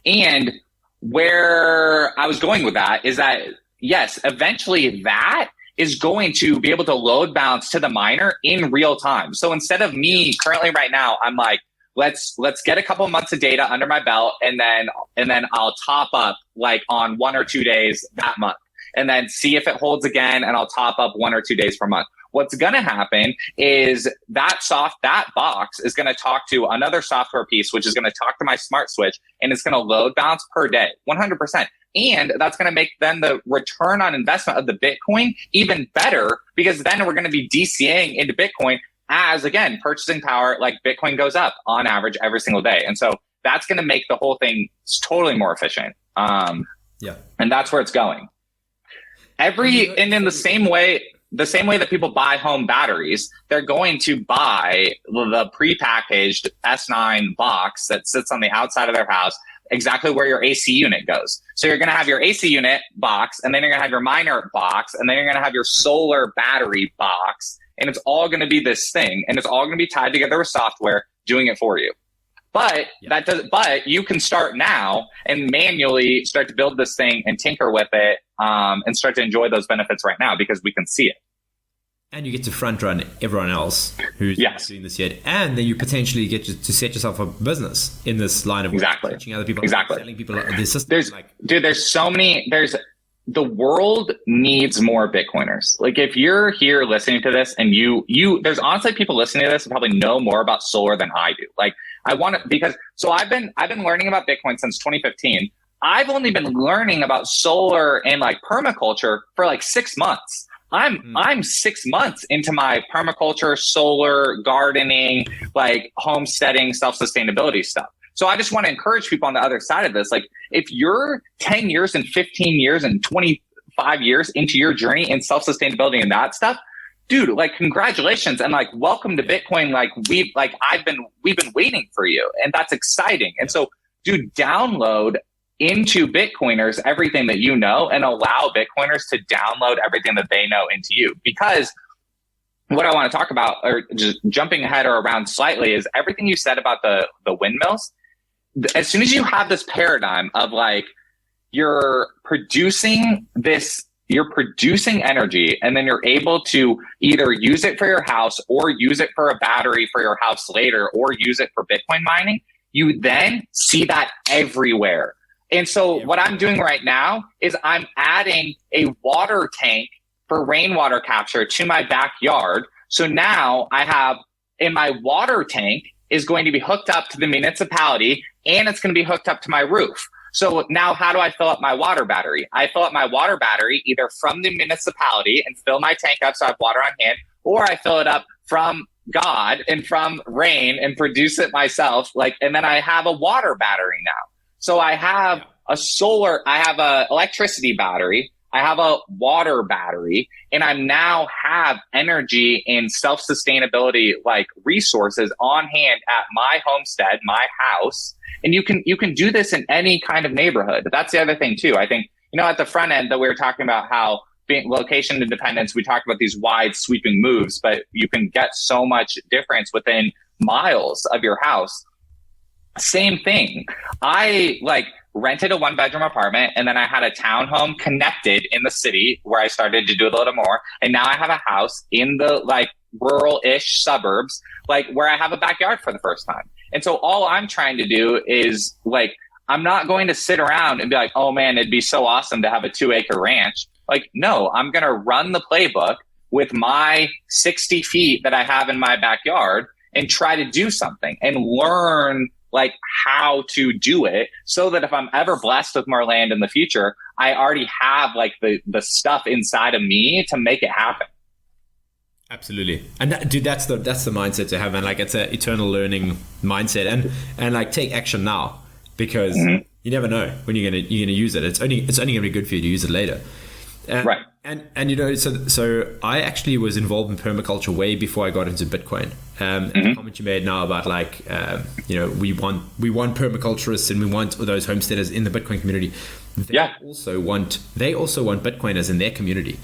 And where I was going with that is that yes, eventually that is going to be able to load balance to the miner in real time. So instead of me currently right now, I'm like, let's get a couple months of data under my belt, and then I'll top up like on 1 or 2 days that month, and then see if it holds again, and I'll top up 1 or 2 days per month. What's going to happen is that box is going to talk to another software piece, which is going to talk to my smart switch, and it's going to load balance per day, 100%. And that's going to make then the return on investment of the Bitcoin even better, because then we're going to be DCAing into Bitcoin as, again, purchasing power, like Bitcoin goes up on average every single day. And so that's going to make the whole thing totally more efficient. And that's where it's going. And in the same way that people buy home batteries, they're going to buy the prepackaged S9 box that sits on the outside of their house, exactly where your AC unit goes. So you're going to have your AC unit box, and then you're going to have your miner box, and then you're going to have your solar battery box, and it's all going to be this thing, and it's all going to be tied together with software doing it for you. But but you can start now and manually start to build this thing and tinker with it, and start to enjoy those benefits right now, because we can see it. And you get to front run everyone else who's doing this yet, and then you potentially get to set yourself up a business in this line of work, teaching other people, selling people this system. The world needs more Bitcoiners. Like if you're here listening to this, and there's honestly people listening to this who probably know more about solar than I do. Like I've been learning about Bitcoin since 2015. I've only been learning about solar and like permaculture for like 6 months. I'm 6 months into my permaculture, solar, gardening, like homesteading, self-sustainability stuff. So I just want to encourage people on the other side of this. Like if you're 10 years and 15 years and 25 years into your journey in self-sustainability and that stuff, dude, like congratulations. And like, welcome to Bitcoin. Like we've been waiting for you, and that's exciting. And so dude, download into Bitcoiners everything that you know, and allow Bitcoiners to download everything that they know into you. Because what I want to talk about, or just jumping ahead or around slightly, is everything you said about the windmills. As soon as you have this paradigm of like you're producing energy, and then you're able to either use it for your house or use it for a battery for your house later, or use it for Bitcoin mining, you then see that everywhere. And so what I'm doing right now is I'm adding a water tank for rainwater capture to my backyard. So now I have, in my water tank is going to be hooked up to the municipality, and it's going to be hooked up to my roof. So now how do I fill up my water battery? I fill up my water battery either from the municipality and fill my tank up so I have water on hand, or I fill it up from God and from rain and produce it myself. And then I have a water battery now. So I have I have a electricity battery, I have a water battery, and I now have energy and self-sustainability like resources on hand at my homestead, my house. And you can do this in any kind of neighborhood. That's the other thing too. I think, at the front end that we were talking about how being location independence, we talked about these wide sweeping moves, but you can get so much difference within miles of your house. Same thing. rented a 1-bedroom apartment, and then I had a townhome connected in the city where I started to do a little more. And now I have a house in the like rural-ish suburbs, like where I have a backyard for the first time. And so all I'm trying to do is like, I'm not going to sit around and be like, oh man, it'd be so awesome to have a 2-acre ranch. Like, no, I'm going to run the playbook with my 60 feet that I have in my backyard and try to do something and learn like how to do it, so that if I'm ever blessed with more land in the future, I already have like the stuff inside of me to make it happen. Absolutely. And that, dude, that's the mindset to have, and like it's an eternal learning mindset, and like take action now, because you never know when you're gonna use it. It's only gonna be good for you to use it later. Right. And you know, so I actually was involved in permaculture way before I got into Bitcoin. And the comment you made now about like, you know, we want permaculturists and we want those homesteaders in the Bitcoin community. They also want Bitcoiners in their community,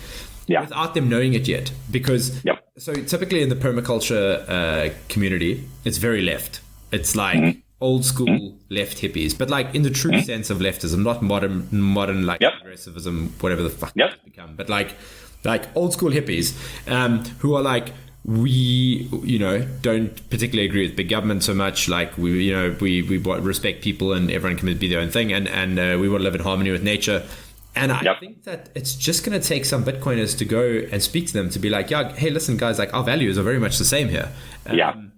without them knowing it yet. Because so typically in the permaculture community, it's very left. It's like old school left hippies, but like in the true sense of leftism, not modern like progressivism, whatever the fuck it's become, but like old school hippies, who are like, we, you know, don't particularly agree with big government so much. Like we respect people and everyone can be their own thing, and we want to live in harmony with nature. And I think that it's just going to take some Bitcoiners to go and speak to them, to be like, yeah, hey, listen, guys, like our values are very much the same here.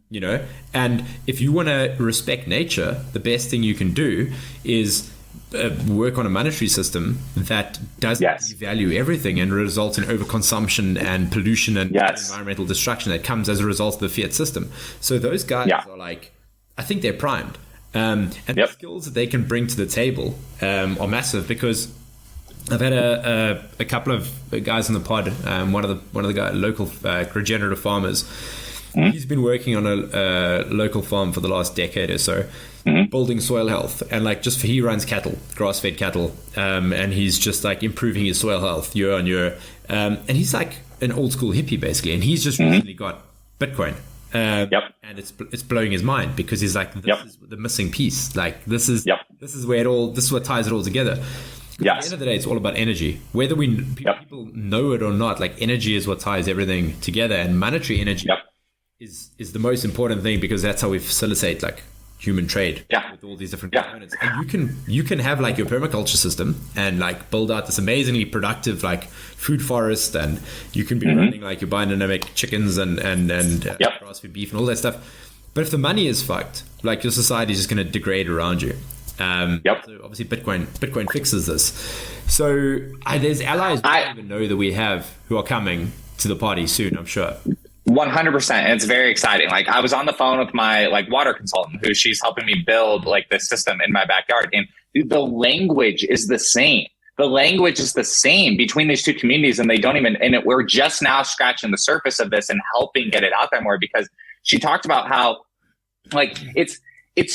You know, and if you want to respect nature, the best thing you can do is work on a monetary system that doesn't devalue everything and results in overconsumption and pollution and environmental destruction that comes as a result of the fiat system. So those guys are like, I think they're primed. And the skills that they can bring to the table are massive, because I've had a couple of guys on the pod. One of the guys, local regenerative farmers. He's been working on a local farm for the last decade or so, building soil health, and like he runs cattle, grass-fed cattle, and he's just like improving his soil health year on year. And he's like an old school hippie basically, and he's just recently got Bitcoin. And it's blowing his mind, because he's like, this is the missing piece. Like this is where this is what ties it all together. At the end of the day, it's all about energy. Whether people know it or not, like energy is what ties everything together, and monetary energy is the most important thing, because that's how we facilitate like human trade with all these different components. And you can have like your permaculture system and like build out this amazingly productive like food forest, and you can be running like your biodynamic chickens and grass-fed beef and all that stuff. But if the money is fucked, like your society is just going to degrade around you. So obviously Bitcoin fixes this. So there's allies we don't even know that we have who are coming to the party soon, I'm sure. 100%. And it's very exciting. Like I was on the phone with my like water consultant, who she's helping me build like this system in my backyard. And the language is the same. The language is the same between these two communities, and we're just now scratching the surface of this and helping get it out there more, because she talked about how like it's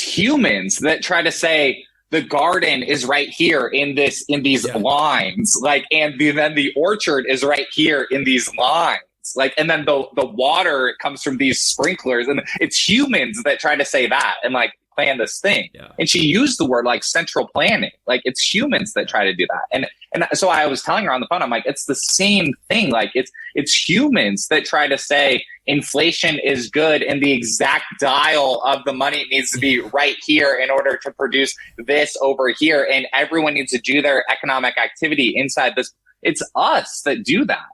humans that try to say the garden is right here in these lines, like, and then the orchard is right here in these lines. Like, and then the water comes from these sprinklers, and it's humans that try to say that and like plan this thing. And she used the word like central planning. Like it's humans that try to do that. And so I was telling her on the phone, I'm like, it's the same thing. Like it's humans that try to say inflation is good, and the exact dial of the money needs to be right here in order to produce this over here. And everyone needs to do their economic activity inside this. It's us that do that.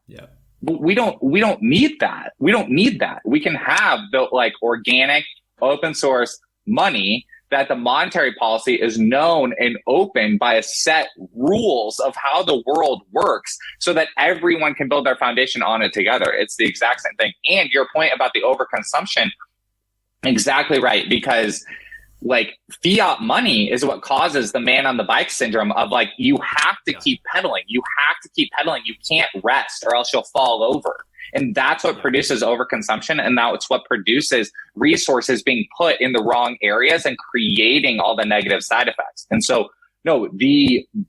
We don't need that. We don't need that. We can have the like organic open source money that the monetary policy is known and open by a set rules of how the world works, so that everyone can build their foundation on it together. It's the exact same thing. And your point about the overconsumption, exactly right, because like fiat money is what causes the man on the bike syndrome of like, you have to keep pedaling. You have to keep pedaling. You can't rest or else you'll fall over. And that's what produces overconsumption. And that's what produces resources being put in the wrong areas and creating all the negative side effects. And so, no,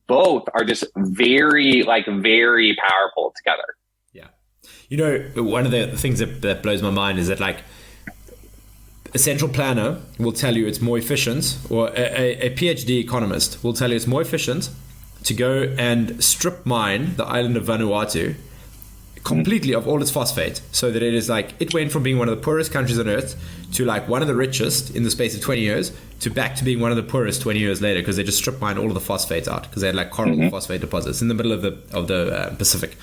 both are just very powerful together. Yeah. You know, one of the things that blows my mind is that like, a central planner will tell you it's more efficient, or a PhD economist will tell you it's more efficient to go and strip mine the island of Vanuatu completely of all its phosphate, so that it is like, it went from being one of the poorest countries on earth to like one of the richest in the space of 20 years to back to being one of the poorest 20 years later, because they just strip mined all of the phosphate out, because they had like coral phosphate deposits in the middle of the Pacific.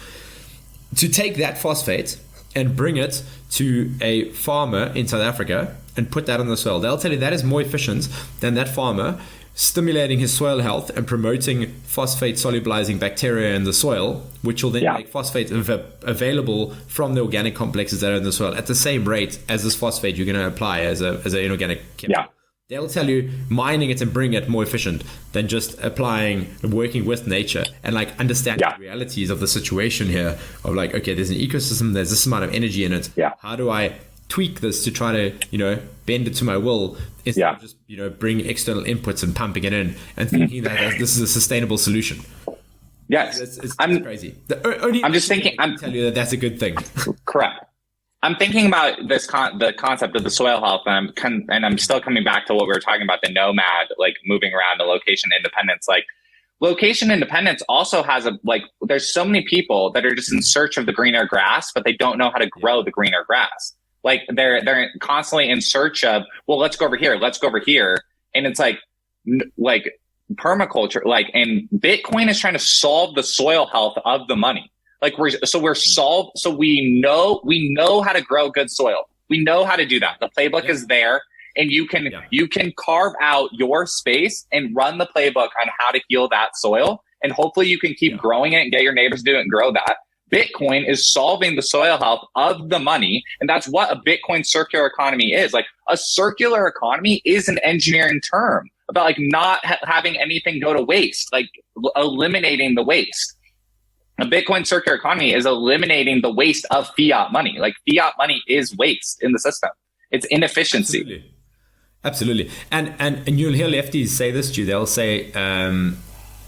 To take that phosphate and bring it to a farmer in South Africa and put that on the soil, they'll tell you that is more efficient than that farmer stimulating his soil health and promoting phosphate solubilizing bacteria in the soil, which will then make phosphate available from the organic complexes that are in the soil at the same rate as this phosphate you're going to apply as an inorganic chemical. They'll tell you mining it and bring it more efficient than just applying and working with nature and like understanding the realities of the situation here of like, okay, there's an ecosystem, there's this amount of energy in it. How do I tweak this to try to, bend it to my will instead of just, bring external inputs and pumping it in and thinking that this is a sustainable solution. Yes. It's crazy. I'm just thinking, I tell you that that's a good thing. Correct. I'm thinking about the concept of the soil health, and I'm still coming back to what we were talking about, the nomad, like moving around, the location independence. Like location independence also has there's so many people that are just in search of the greener grass, but they don't know how to grow the greener grass. Like they're constantly in search of, well, let's go over here. And it's like permaculture, and Bitcoin is trying to solve the soil health of the money. Like so we know how to grow good soil. We know how to do that. The playbook is there, and you can carve out your space and run the playbook on how to heal that soil. And hopefully you can keep growing it and get your neighbors to do it and grow that. Bitcoin is solving the soil health of the money. And that's what a Bitcoin circular economy is. Like a circular economy is an engineering term about like not having anything go to waste, like eliminating the waste. A Bitcoin circular economy is eliminating the waste of fiat money. Like fiat money is waste in the system. It's inefficiency. Absolutely. And you'll hear lefties say this to you. They'll say,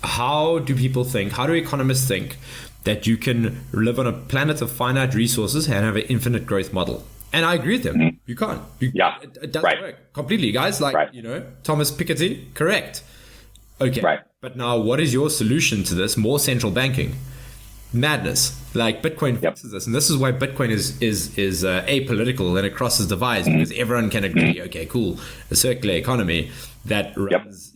how do economists think that you can live on a planet of finite resources and have an infinite growth model? And I agree with them. You can't. It doesn't work completely, guys. Like, Thomas Piketty, correct. Okay. Right. But now what is your solution to this? More central banking. Madness. Like Bitcoin fixes this. And this is why Bitcoin is apolitical and it crosses divides, because everyone can agree, okay, cool. A circular economy that runs,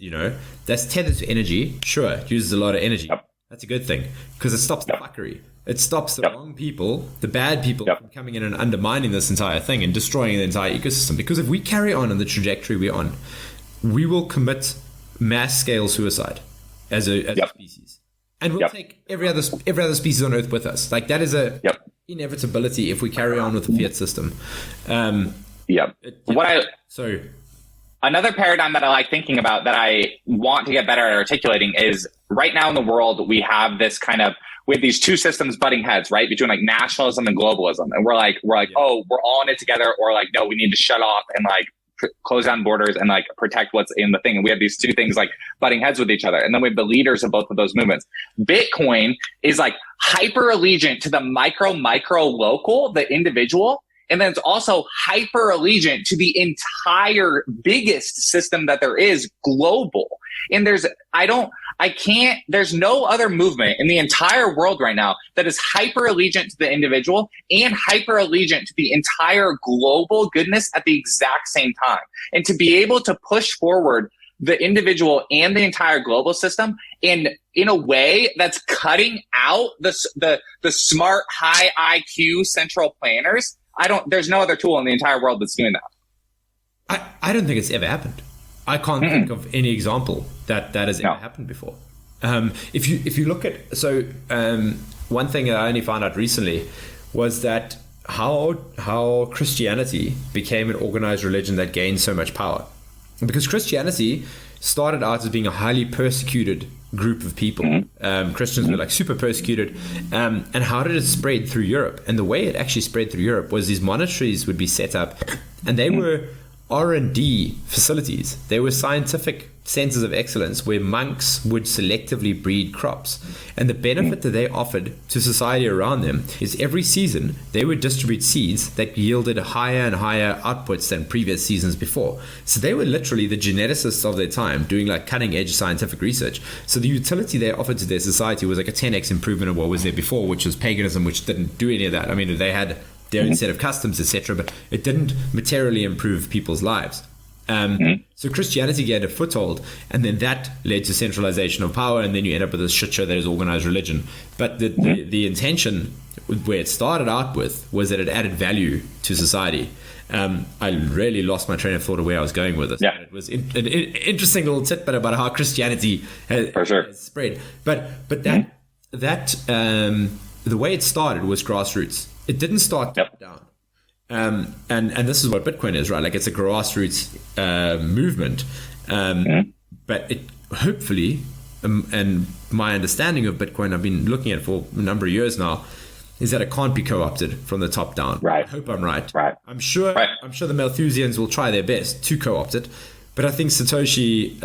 that's tethered to energy. Sure, it uses a lot of energy. That's a good thing, because it stops the fuckery. It stops the wrong people, the bad people, from coming in and undermining this entire thing and destroying the entire ecosystem. Because if we carry on the trajectory we're on, we will commit mass scale suicide as a species. And we'll take every other species on Earth with us. Like that is a inevitability if we carry on with the fiat system. Another paradigm that I like thinking about that I want to get better at articulating is right now in the world, we have these two systems butting heads, right? Between like nationalism and globalism. And we're like, oh, we're all in it together, or like, no, we need to shut off and like close down borders and like protect what's in the thing. And we have these two things like butting heads with each other. And then we have the leaders of both of those movements. Bitcoin is like hyper allegiant to the micro local, the individual. And then it's also hyper allegiant to the entire biggest system that there is, global. And there's no other movement in the entire world right now that is hyper allegiant to the individual and hyper allegiant to the entire global goodness at the exact same time. And to be able to push forward the individual and the entire global system in a way that's cutting out the smart, high IQ central planners. There's no other tool in the entire world that's doing that. I don't think it's ever happened. I can't think of any example that has ever happened before. If you look at, one thing that I only found out recently was that how Christianity became an organized religion that gained so much power. Because Christianity started out as being a highly persecuted group of people. Christians were like super persecuted. And how did it spread through Europe? And the way it actually spread through Europe was these monasteries would be set up, and they were R&D facilities. They were scientific centers of excellence where monks would selectively breed crops. And the benefit that they offered to society around them is every season they would distribute seeds that yielded higher and higher outputs than previous seasons before. So they were literally the geneticists of their time doing like cutting edge scientific research. So the utility they offered to their society was like a 10x improvement of what was there before, which was paganism, which didn't do any of that. I mean, they had their own set of customs, etc., but it didn't materially improve people's lives. So Christianity gained a foothold, and then that led to centralization of power, and then you end up with this shit show that is organized religion. But the intention, where it started out with, was that it added value to society. I really lost my train of thought of where I was going with this. Yeah. It was an interesting little tidbit about how Christianity has spread. But that the way it started was grassroots. It didn't start top down. And this is what Bitcoin is, right? Like it's a grassroots movement. But it hopefully, and my understanding of Bitcoin, I've been looking at it for a number of years now, is that it can't be co-opted from the top down. Right. I hope I'm right. Right. I'm sure the Malthusians will try their best to co-opt it, but I think Satoshi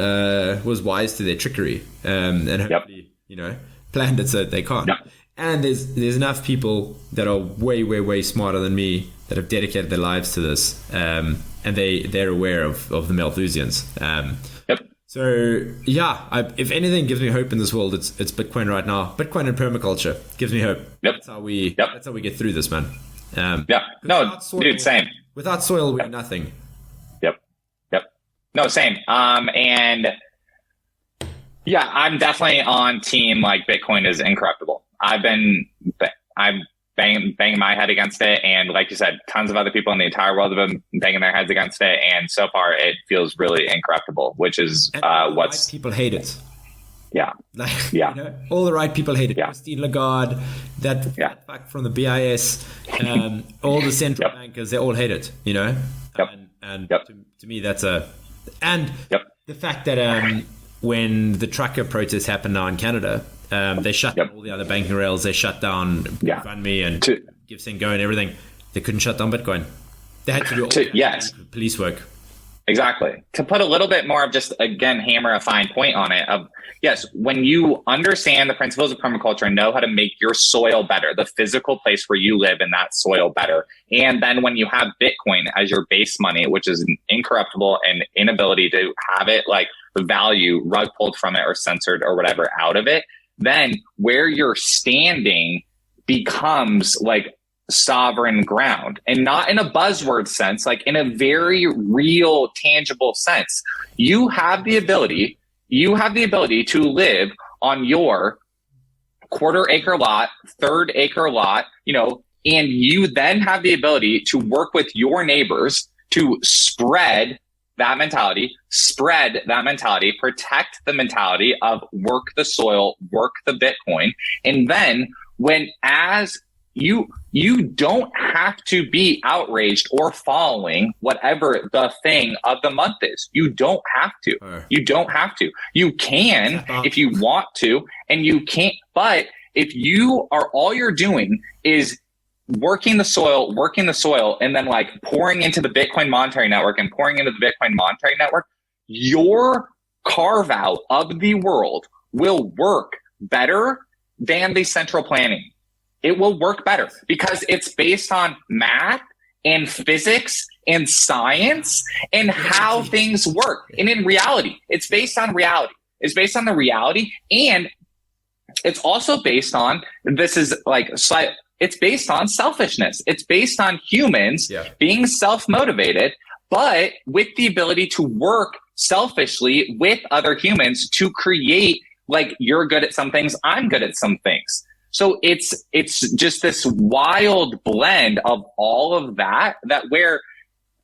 was wise to their trickery, and hopefully, planned it so that they can't. Yep. And there's enough people that are way, way, way smarter than me that have dedicated their lives to this, and they're aware of the Malthusians. So yeah, if anything gives me hope in this world, it's Bitcoin right now. Bitcoin and permaculture gives me hope. That's how we get through this, man. Dude, same. Without soil, we're nothing. Yep. No, same. And yeah, I'm definitely on team like Bitcoin is incorruptible. I'm banging my head against it, and like you said, tons of other people in the entire world have been banging their heads against it, and so far it feels really incorruptible, which is right people hate it. All the right people hate it. Christine Lagarde, that fuck from the BIS, all the central bankers, they all hate it. And to me that's the fact that when the trucker protests happen now in Canada, they shut down all the other banking rails. They shut down GoFundMe and GiveSendGo and everything. They couldn't shut down Bitcoin. They had to do all the police work. Exactly. To put a little bit more of just, again, hammer a fine point on it, when you understand the principles of permaculture and know how to make your soil better, the physical place where you live in that soil better, and then when you have Bitcoin as your base money, which is incorruptible and inability to have it like the value rug pulled from it or censored or whatever out of it, then where you're standing becomes like sovereign ground, and not in a buzzword sense, like in a very real, tangible sense. You have the ability to live on your quarter-acre lot, third-acre lot, and you then have the ability to work with your neighbors to spread that mentality, protect the mentality of work the soil, work the Bitcoin. And then as you don't have to be outraged or following whatever the thing of the month is. You don't have to. You don't have to. You can if you want to, and you can't. But if all you're doing is working the soil, and then like pouring into the Bitcoin monetary network, your carve out of the world will work better than the central planning. It will work better because it's based on math and physics and science and how things work. And in reality, it's based on reality. It's based on the reality, and it's also based on, it's based on selfishness. It's based on humans being self-motivated, but with the ability to work selfishly with other humans to create, like, you're good at some things, I'm good at some things. So it's just this wild blend of all of that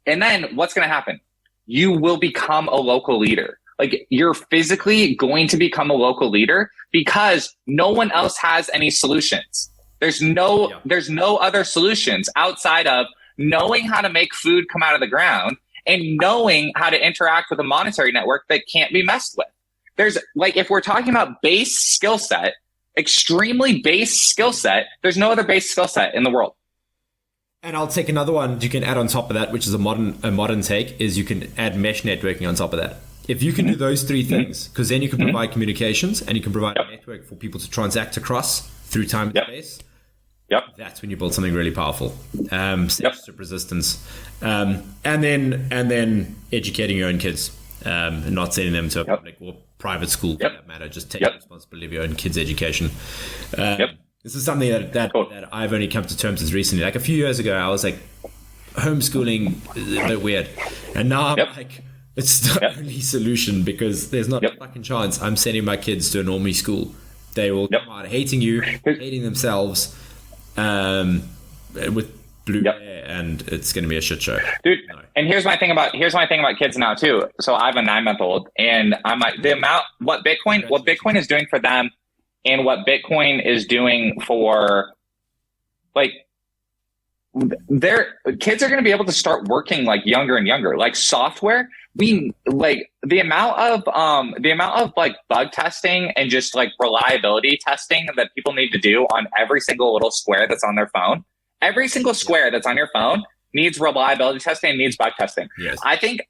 and then what's going to happen? You will become a local leader. Like, you're physically going to become a local leader because no one else has any solutions. There's no other solutions outside of knowing how to make food come out of the ground and knowing how to interact with a monetary network that can't be messed with. There's, like, if we're talking about base skill set, extremely base skill set, there's no other base skill set in the world. And I'll take another one you can add on top of that, which is a modern take, is you can add mesh networking on top of that. If you can do those three things, because then you can provide communications and you can provide a network for people to transact across through time and space. That's when you build something really powerful. Censorship resistance, and then educating your own kids, and not sending them to a public or private school for that matter. Just take responsibility of your own kids' education. This is something that I've only come to terms with recently. Like a few years ago, I was like, homeschooling is a bit weird, and now I'm like, it's the only solution, because there's not a fucking chance I'm sending my kids to a normie school. They will come out hating you, hating themselves, with blue hair, and it's going to be a shit show, dude. No. And here's my thing about kids now too. So I have a 9-month-old, and I'm like, what Bitcoin is doing for them, and what Bitcoin is doing for, like, their kids are going to be able to start working like younger and younger, like software. We like the amount of like bug testing and just like reliability testing that people need to do on every single little square that's on their phone. Every single square that's on your phone needs reliability testing and needs bug testing. Yes. I think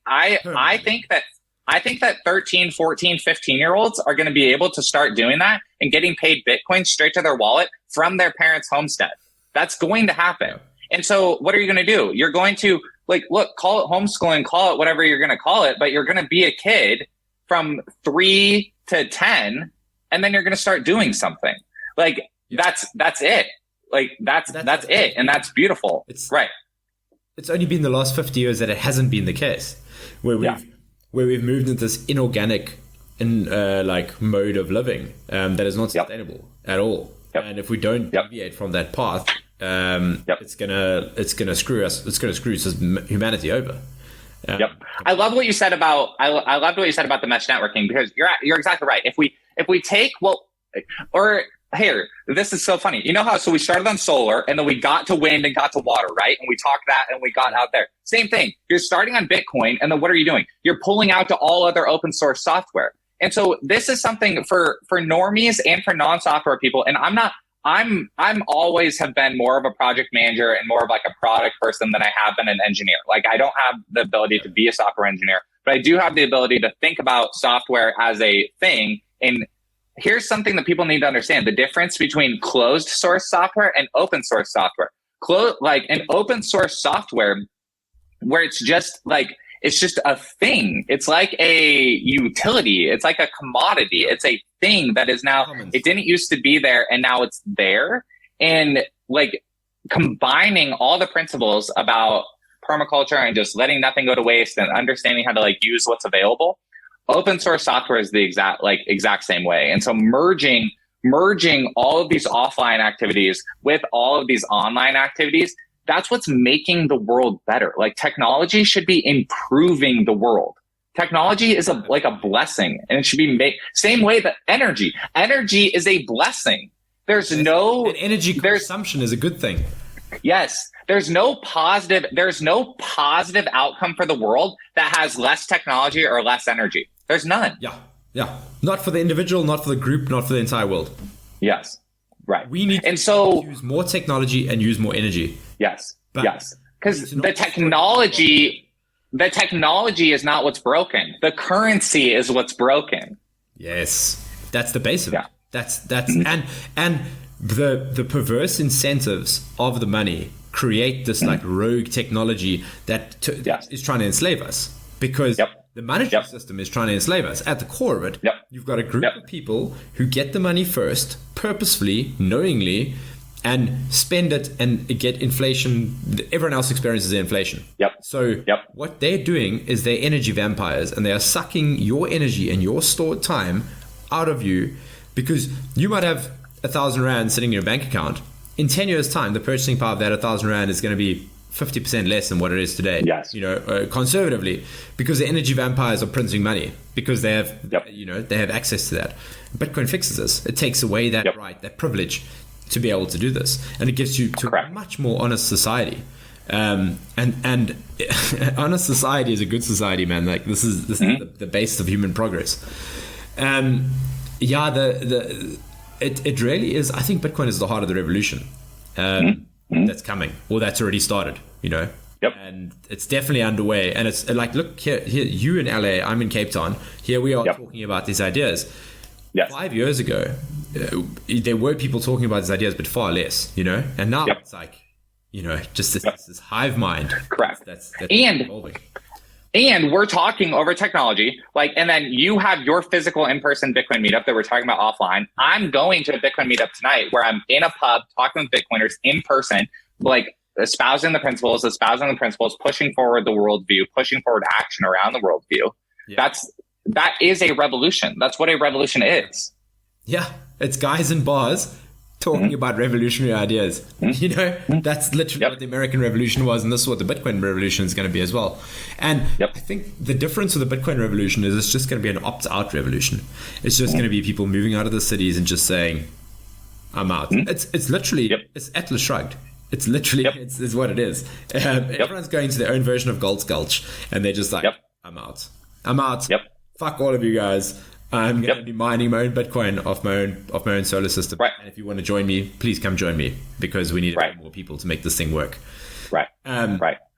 that 13, 14, 15-year-olds are going to be able to start doing that and getting paid Bitcoin straight to their wallet from their parents' homestead. That's going to happen. And so what are you going to do? You're going to, like, look, call it homeschooling, call it whatever you're going to call it, but you're going to be a kid from 3 to 10, and then you're going to start doing something. Like, that's it. Like, that's it. And that's beautiful. It's only been the last 50 years that it hasn't been the case, where we've moved into this inorganic like mode of living that is not sustainable at all. And if we don't deviate from that path, it's gonna screw us. It's gonna screw humanity over. I love what you said about I loved what you said about the mesh networking, because you're exactly right. If we take here, this is so funny. You know how, so we started on solar, and then we got to wind and got to water, right? And we talked that, and we got out there. Same thing. You're starting on Bitcoin, and then what are you doing? You're pulling out to all other open source software. And so this is something for normies and for non-software people. And I'm always have been more of a project manager and more of like a product person than I have been an engineer. Like, I don't have the ability to be a software engineer, but I do have the ability to think about software as a thing. And here's something that people need to understand: the difference between closed source software and open source software. Like an open source software where it's just a thing. It's like a utility. It's like a commodity. It's a thing that is now, it didn't used to be there, and now it's there. And like combining all the principles about permaculture and just letting nothing go to waste and understanding how to like use what's available. Open source software is the exact same way. And so merging all of these offline activities with all of these online activities, that's what's making the world better. Like, technology should be improving the world. Technology is like a blessing, and it should be made same way that energy is a blessing. Energy consumption is a good thing. Yes. There's no positive outcome for the world that has less technology or less energy. There's none. Yeah. Not for the individual, not for the group, not for the entire world. Yes. Right. We need to use more technology and use more energy. Yes. Because the technology is not what's broken. The currency is what's broken. Yes. That's the base of it. That's and the perverse incentives of the money create this like rogue technology that is trying to enslave us, because the monetary system is trying to enslave us. At the core of it, you've got a group of people who get the money first, purposefully, knowingly, and spend it and get inflation. Everyone else experiences the inflation. So what they're doing is they're energy vampires, and they are sucking your energy and your stored time out of you, because you might have 1,000 Rand sitting in your bank account. In 10 years' time, the purchasing power of that 1,000 Rand is going to be 50% less than what it is today. Conservatively, because the energy vampires are printing money, because they have, they have access to that. Bitcoin fixes this. It takes away that right, that privilege to be able to do this, and it gives you to a much more honest society. And honest society is a good society, man. Like, this is the base of human progress. It really is. I think Bitcoin is the heart of the revolution that's coming, or that's already started. Yep. And it's definitely underway. And it's like, look here, you in LA, I'm in Cape Town. Here we are talking about these ideas. Yes. 5 years ago, there were people talking about these ideas, but far less, And now it's like, just this hive mind. Correct. That's evolving. And we're talking over technology, and then you have your physical in-person Bitcoin meetup that we're talking about offline. I'm going to a Bitcoin meetup tonight where I'm in a pub talking with Bitcoiners in person, espousing the principles, pushing forward the worldview, pushing forward action around the worldview. Yeah. That is a revolution. That's what a revolution is. Yeah, it's guys in bars talking about revolutionary ideas. That's literally what the American Revolution was, and this is what the Bitcoin Revolution is going to be as well. And I think the difference with the Bitcoin Revolution is it's just going to be an opt-out revolution. It's just going to be people moving out of the cities and just saying, I'm out. It's literally, it's Atlas Shrugged. It's literally, it's what it is. Everyone's going to their own version of Galt's Gulch, and they're just like, I'm out. Fuck all of you guys. I'm going to be mining my own Bitcoin off my own solar system. Right. And if you want to join me, please come join me, because we need more people to make this thing work. Right.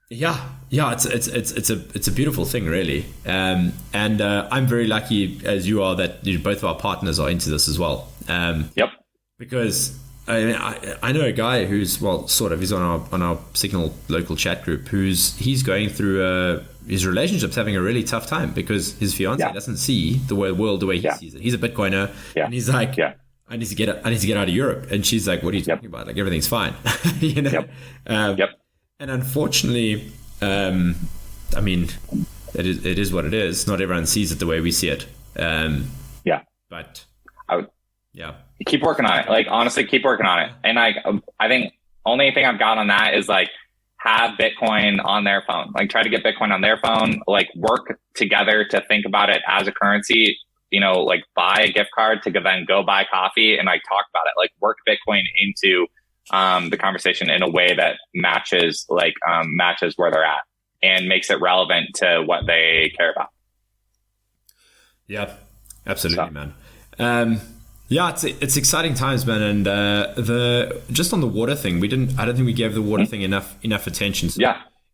Yeah. It's a beautiful thing, really. And I'm very lucky, as you are, that both of our partners are into this as well. Because I know a guy who's he's on our Signal local chat group, he's going through his relationship's having a really tough time because his fiance doesn't see the world the way he sees it. He's a Bitcoiner, and he's like, I need to get out of Europe, and she's like, what are you talking about? Like, everything's fine, And unfortunately, I mean, it is what it is. Not everyone sees it the way we see it. But keep working on it. Honestly, keep working on it. And I think only thing I've got on that is have Bitcoin on their phone. Try to get Bitcoin on their phone. Work together to think about it as a currency. Buy a gift card to then go buy coffee and talk about it. Work Bitcoin into the conversation in a way that matches where they're at and makes it relevant to what they care about. Yeah, absolutely, man. It's exciting times, man. And just on the water thing, I don't think we gave the water thing enough attention. So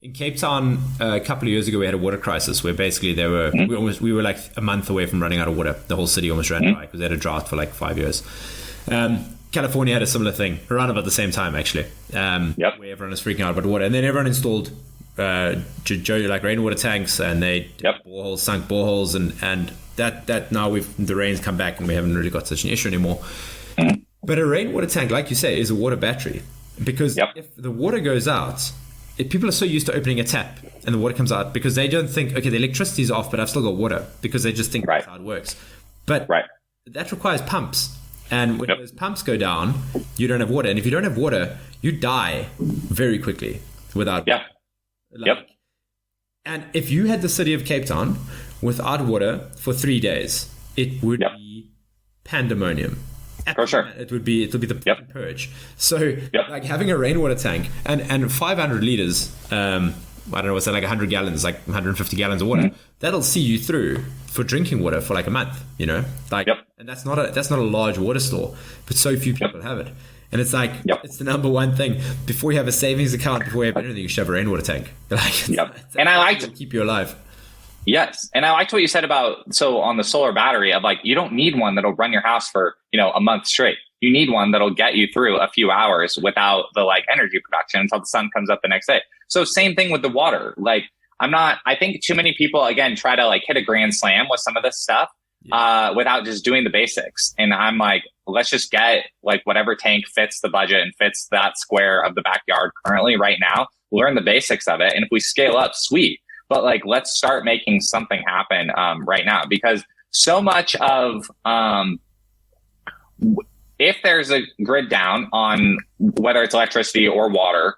in Cape Town, a couple of years ago, we had a water crisis where basically we were a month away from running out of water. The whole city almost ran dry because they had a drought for 5 years. California had a similar thing around about the same time, actually, where everyone was freaking out about water. And then everyone installed rainwater tanks, and they sunk boreholes, and that now the rain's come back and we haven't really got such an issue anymore. But a rainwater tank, like you say, is a water battery, because if the water goes out, people are so used to opening a tap and the water comes out because they don't think, okay, the electricity's off, but I've still got water, because they just think that's how it works. But that requires pumps. And when those pumps go down, you don't have water. And if you don't have water, you die very quickly without water. And if you had the city of Cape Town without water for 3 days, it would be pandemonium. For sure. It would be the purge. So having a rainwater tank and 500 liters, I don't know, what's that, 100 gallons, 150 gallons of water, that'll see you through for drinking water for a month, and that's not a large water store, but so few people have it. And it's it's the number one thing. Before you have a savings account, before you have anything, you should have a rainwater tank. And I like to keep you alive. Yes. And I liked what you said about, on the solar battery of you don't need one that'll run your house for, a month straight. You need one that'll get you through a few hours without the energy production until the sun comes up the next day. So same thing with the water. I think too many people, again, try to hit a grand slam with some of this stuff without just doing the basics. And I'm let's just get whatever tank fits the budget and fits that square of the backyard currently right now, learn the basics of it. And if we scale up, sweet. But let's start making something happen right now, because so much of if there's a grid down on whether it's electricity or water,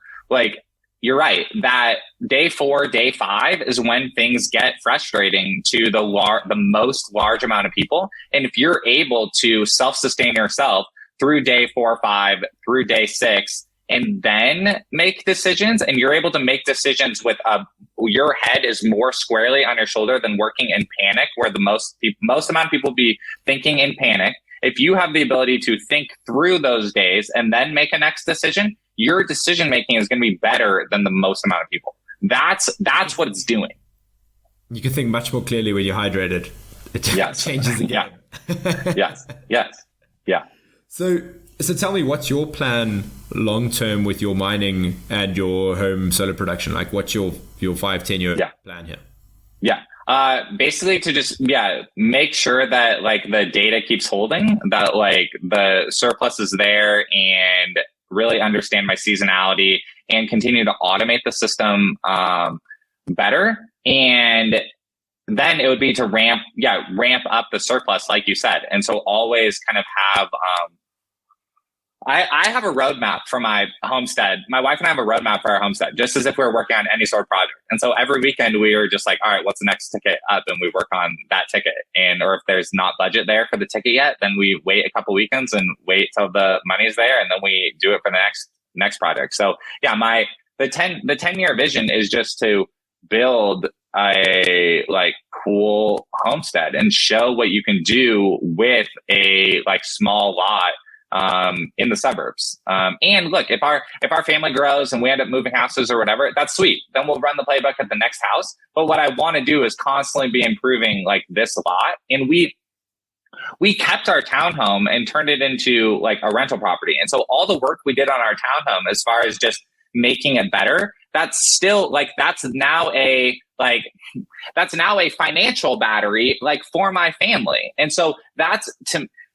you're right, that day 4, day 5 is when things get frustrating to the most large amount of people. And if you're able to self-sustain yourself through day 4 or 5, through day 6, and then make decisions, and you're able to make decisions with your head is more squarely on your shoulder than working in panic, where the most amount of people be thinking in panic. If you have the ability to think through those days and then make a next decision, your decision making is going to be better than the most amount of people. That's what it's doing. You can think much more clearly when you're hydrated. It changes the game. Yeah. So tell me, what's your plan long term with your mining and your home solar production? Like, what's your 5-10 year plan here? Yeah. Basically to just, make sure that like the data keeps holding, that like the surplus is there, and really understand my seasonality and continue to automate the system, better. And then it would be to ramp up the surplus, like you said. And so always kind of have, I have a roadmap for my homestead. My wife and I have a roadmap for our homestead, just as if we were working on any sort of project. And so every weekend we were just like, all right, what's the next ticket up? And we work on that ticket. Or if there's not budget there for the ticket yet, then we wait a couple weekends and wait till the money's there. And then we do it for the next project. So yeah, the 10-year vision is just to build a like cool homestead and show what you can do with a like small lot in the suburbs. And look, if our family grows and we end up moving houses or whatever, that's sweet. Then we'll run the playbook at the next house. But what I want to do is constantly be improving like this lot. And we kept our townhome and turned it into like a rental property. And so all the work we did on our townhome, as far as just making it better, that's still like, that's now a financial battery, like for my family. And so that's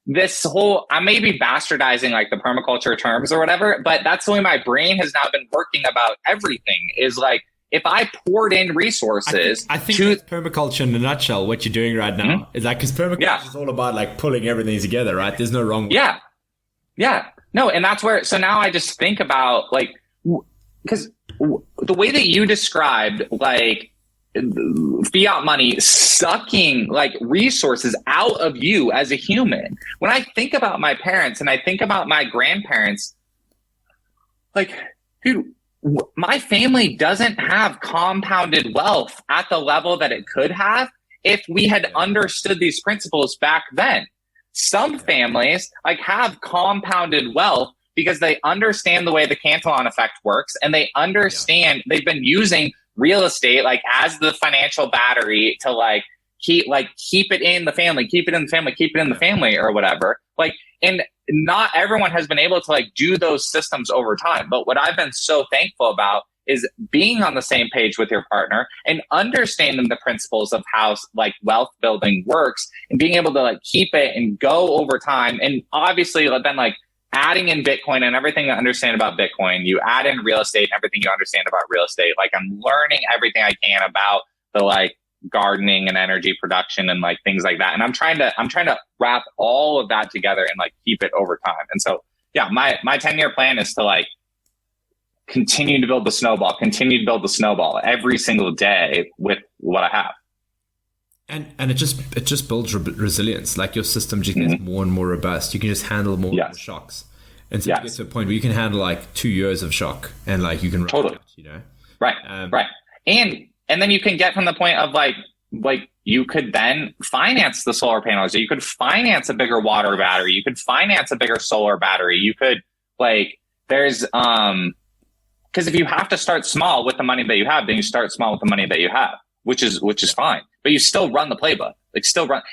this whole, I may be bastardizing like the permaculture terms or whatever, but that's the way my brain has now been working about everything, is like, if I poured in resources, I think that's permaculture in a nutshell. What you're doing right now is like, because permaculture is all about like pulling everything together, right? There's no wrong way. No, and that's where, so now I just think about like, because the way that you described like fiat money sucking like resources out of you as a human, when I think about my parents and I think about my grandparents, like, dude, my family doesn't have compounded wealth at the level that it could have if we had understood these principles back then. Some families like have compounded wealth because they understand the way the Cantillon effect works, and they understand they've been using real estate like as the financial battery to like keep it in the family or whatever. Like, and not everyone has been able to like do those systems over time. But what I've been so thankful about is being on the same page with your partner and understanding the principles of how like wealth building works, and being able to like keep it and go over time. And obviously then like adding in Bitcoin and everything I understand about Bitcoin, you add in real estate and everything you understand about real estate. Like, I'm learning everything I can about the like gardening and energy production and like things like that. And I'm trying to wrap all of that together and like keep it over time. And so, yeah, my 10-year plan is to like continue to build the snowball every single day with what I have. And it just builds resilience. Like, your system just gets more and more robust. You can just handle more shocks. And so you get to a point where you can handle like 2 years of shock, and like you can totally, you know, right. And then you can get from the point of like you could then finance the solar panels, or you could finance a bigger water battery, you could finance a bigger solar battery, you could like, there's because if you have to start small with the money that you have, then you start small with the money that you have, which is fine. But you still run the playbook,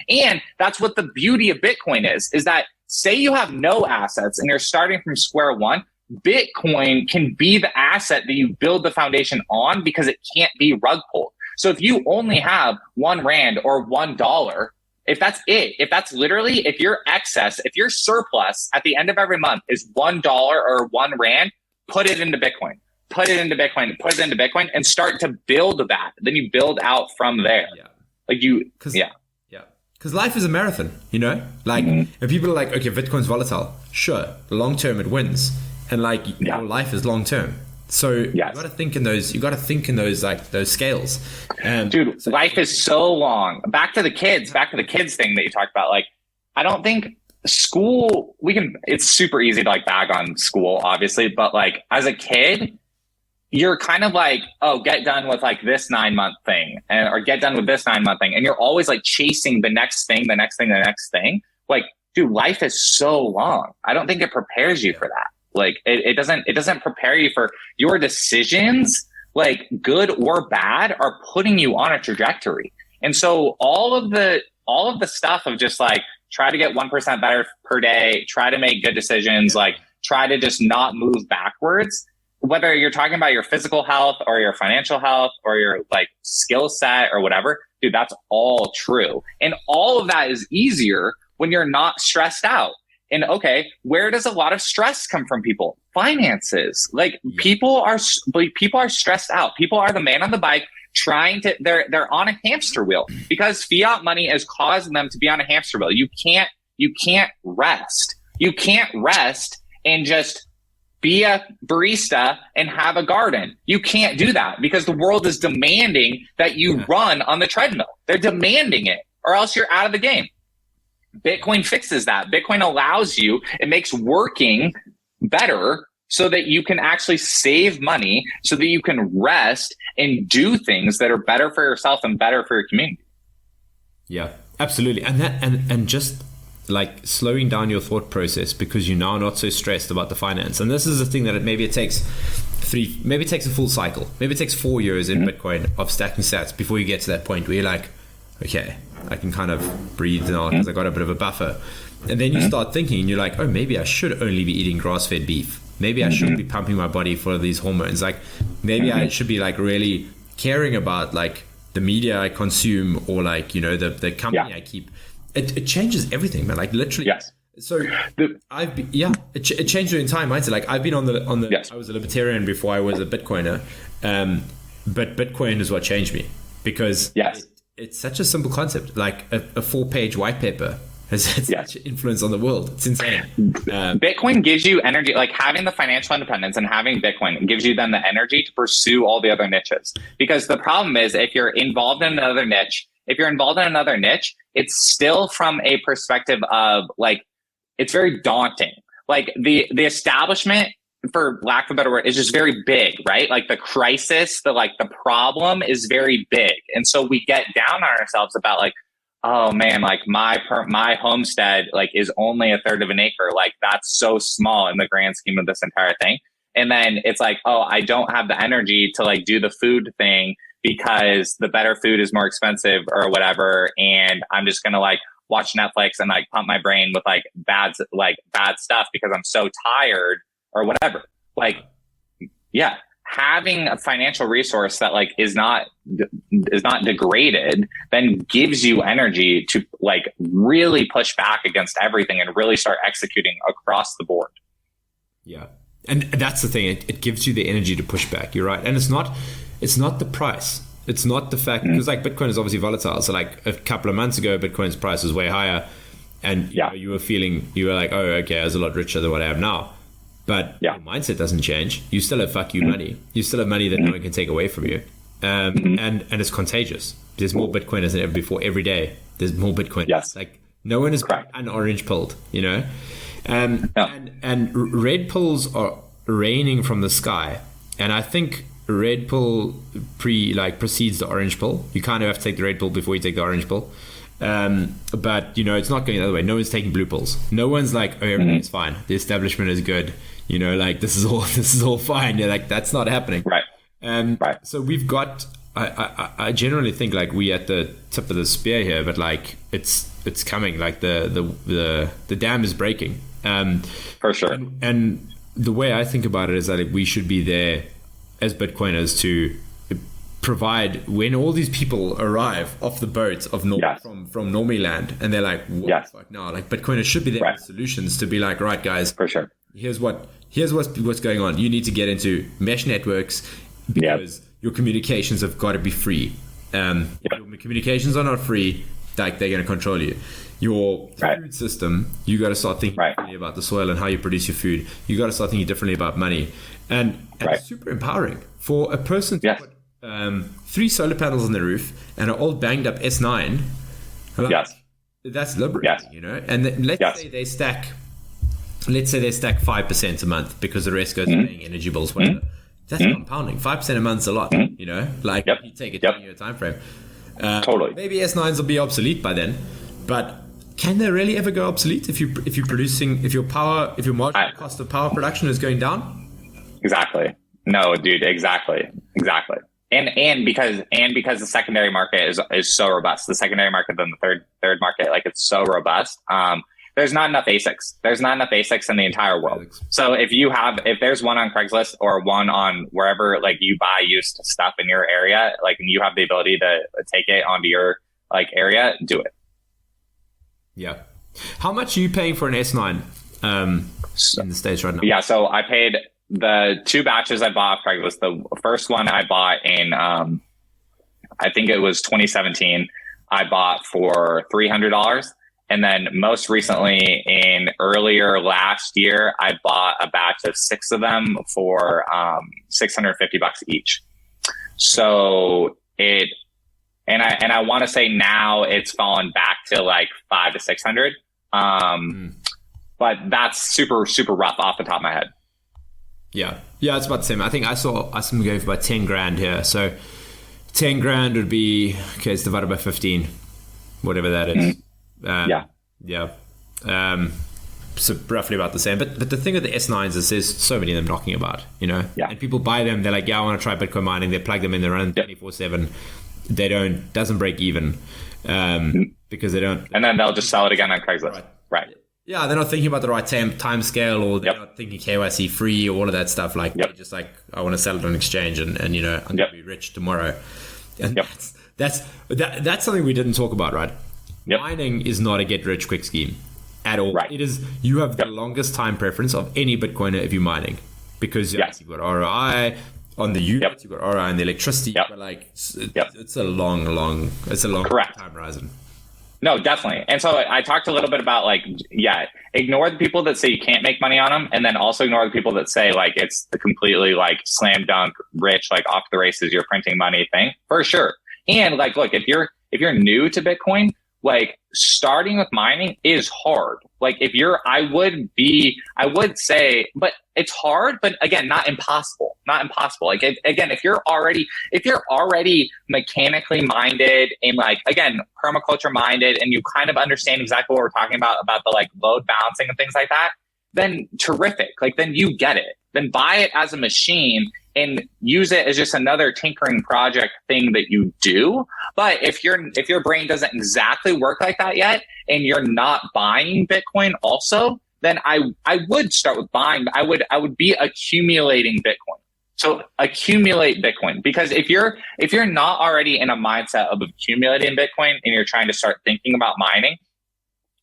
and that's what the beauty of Bitcoin is that say you have no assets and you're starting from square one, Bitcoin can be the asset that you build the foundation on, because it can't be rug pulled. So if you only have $1 or $1, if your excess, if your surplus at the end of every month is $1 or $1, put it into Bitcoin. Put it into Bitcoin and start to build that. Then you build out from there. Because life is a marathon, you know? Like, and people are like, okay, Bitcoin's volatile. Sure, long term it wins. And like, your life is long term. So you got to think in those. You got to think in those like those scales. And dude, life is so long. Back to the kids thing that you talked about. Like, I don't think school. It's super easy to like bag on school, obviously, but like as a kid, you're kind of like, oh, get done with like this 9-month thing, or get done with this 9-month thing, and you're always like chasing the next thing. Like, dude, life is so long. I don't think it prepares you for that. Like, it doesn't prepare you for your decisions. like good or bad, are putting you on a trajectory. And so all of the stuff of just like try to get 1% better per day, try to make good decisions, like try to just not move backwards, whether you're talking about your physical health or your financial health or your like skill set or whatever, dude, that's all true. And all of that is easier when you're not stressed out. And okay, where does a lot of stress come from people? Finances. Like people are stressed out. People are the man on the bike they're on a hamster wheel because fiat money is causing them to be on a hamster wheel. You can't rest. You can't rest and just be a barista and have a garden. You can't do that because the world is demanding that you run on the treadmill. They're demanding it or else you're out of the game. Bitcoin fixes that. Bitcoin allows you, it makes working better so that you can actually save money, so that you can rest and do things that are better for yourself and better for your community. Yeah, absolutely. And just like slowing down your thought process because you're now not so stressed about the finance. And this is the thing that maybe it takes a full cycle. Maybe it takes 4 years in Bitcoin of stacking sats before you get to that point where you're like, okay, I can kind of breathe now because I got a bit of a buffer. And then you start thinking and you're like, oh, maybe I should only be eating grass-fed beef. Maybe I shouldn't be pumping my body for these hormones. Like maybe I should be like really caring about like the media I consume or like, you know, the company I keep. It changes everything, man. Like literally. Yes. So it changed the entire mindset. Like I've been on the yes. I was a libertarian before I was a Bitcoiner. But Bitcoin is what changed me because it's such a simple concept. Like a 4-page white paper has such influence on the world. It's insane. Bitcoin gives you energy, like having the financial independence and having Bitcoin gives you then the energy to pursue all the other niches. Because the problem is if you're involved in another niche, it's still from a perspective of like, it's very daunting. Like the establishment, for lack of a better word, is just very big, right? Like the crisis, the problem is very big. And so we get down on ourselves about like, oh man, like my homestead like is only 1/3 of an acre. Like that's so small in the grand scheme of this entire thing. And then it's like, oh, I don't have the energy to like do the food thing because the better food is more expensive or whatever. And I'm just going to like watch Netflix and like pump my brain with like bad stuff because I'm so tired or whatever. Like, yeah, having a financial resource that like is not degraded then gives you energy to like really push back against everything and really start executing across the board. Yeah. And that's the thing. It gives you the energy to push back. You're right. And it's not the price. It's not the fact because like Bitcoin is obviously volatile. So like a couple of months ago, Bitcoin's price was way higher and you were like, oh, okay, I was a lot richer than what I have now. But your mindset doesn't change. You still have fuck you money. You still have money that no one can take away from you. And it's contagious. There's more Bitcoiners than ever before. Every day, there's more Bitcoiners. Yes. Like no one is an orange pilled, you know? And red pills are raining from the sky. And I think red pill precedes the orange pill. You kind of have to take the red pill before you take the orange pill. But you know, it's not going the other way. No one's taking blue pills. No one's like, oh, everything's fine. The establishment is good. You know, like this is all fine. You're like, that's not happening. Right. So we've got, I generally think like we at the tip of the spear here, but like it's coming. Like the dam is breaking. For sure. And the way I think about it is that like, we should be there as Bitcoiners to provide when all these people arrive off the boats of from Normie land and they're like, what the fuck now? Like Bitcoiners should be there with solutions to be like, right guys, for sure. Here's what's going on. You need to get into mesh networks because your communications have got to be free. If your communications are not free, like they're going to control you. Your food system, you got to start thinking differently about the soil and how you produce your food. You got to start thinking differently about money, and it's super empowering for a person to put 3 solar panels on the roof and an old banged up S9. Like, that's liberating, you know. And let's say they stack 5% a month because the rest goes to paying energy bills, whatever. That's compounding. 5% a month's a lot, you know. Like you take a 10-year time frame. Totally. Maybe S9s will be obsolete by then, but can they really ever go obsolete if your marginal cost of power production is going down? Exactly. No, dude, exactly. Exactly. And because the secondary market is so robust, the secondary market than the third market, like it's so robust. There's not enough ASICs. There's not enough ASICs in the entire world. So if there's one on Craigslist or one on wherever like you buy used stuff in your area, like and you have the ability to take it onto your like area, do it. Yeah. How much are you paying for an S9 in the States right now? Yeah, so I paid the 2 batches I bought off Craigslist. The first one I bought in, I think it was 2017. I bought for $300. And then most recently in earlier last year, I bought a batch of 6 of them for $650 each. So and I want to say now it's fallen back to like $500 to $600. But that's super, super rough off the top of my head. Yeah, it's about the same. I think I saw them going for about 10 grand here. So 10 grand would be, okay, it's divided by 15, whatever that is. Yeah. So roughly about the same. But the thing with the S9s is there's so many of them knocking about, you know? Yeah. And people buy them. They're like, yeah, I want to try Bitcoin mining. They plug them in. They run 24/7. They doesn't break even because they don't. And then they'll just sell it again on Craigslist. Right. Yeah, they're not thinking about the right time scale, or they're not thinking KYC free or all of that stuff. Like, they're just like, I want to sell it on exchange and you know, I'm going to be rich tomorrow. And that's something we didn't talk about, right? Mining is not a get rich quick scheme at all. Right. It is, you have the longest time preference of any Bitcoiner if you're mining, because you've got ROI on the units, you've got ROI on the electricity, but like it's a long time horizon. No, definitely. And so I talked a little bit about like, ignore the people that say you can't make money on them. And then also ignore the people that say like, it's the completely like slam dunk rich, like off the races, you're printing money thing for sure. And like, look, if you're new to Bitcoin, like starting with mining is hard. Like I would say, but it's hard, but again, not impossible. Like if you're already mechanically minded and like, again, permaculture minded, and you kind of understand exactly what we're talking about the like load balancing and things like that, then terrific. Like then you get it. Then buy it as a machine and use it as just another tinkering project thing that you do. But if your brain doesn't exactly work like that yet, and you're not buying Bitcoin also, then I would start with buying. I would be accumulating Bitcoin. So accumulate Bitcoin, because if you're not already in a mindset of accumulating Bitcoin and you're trying to start thinking about mining,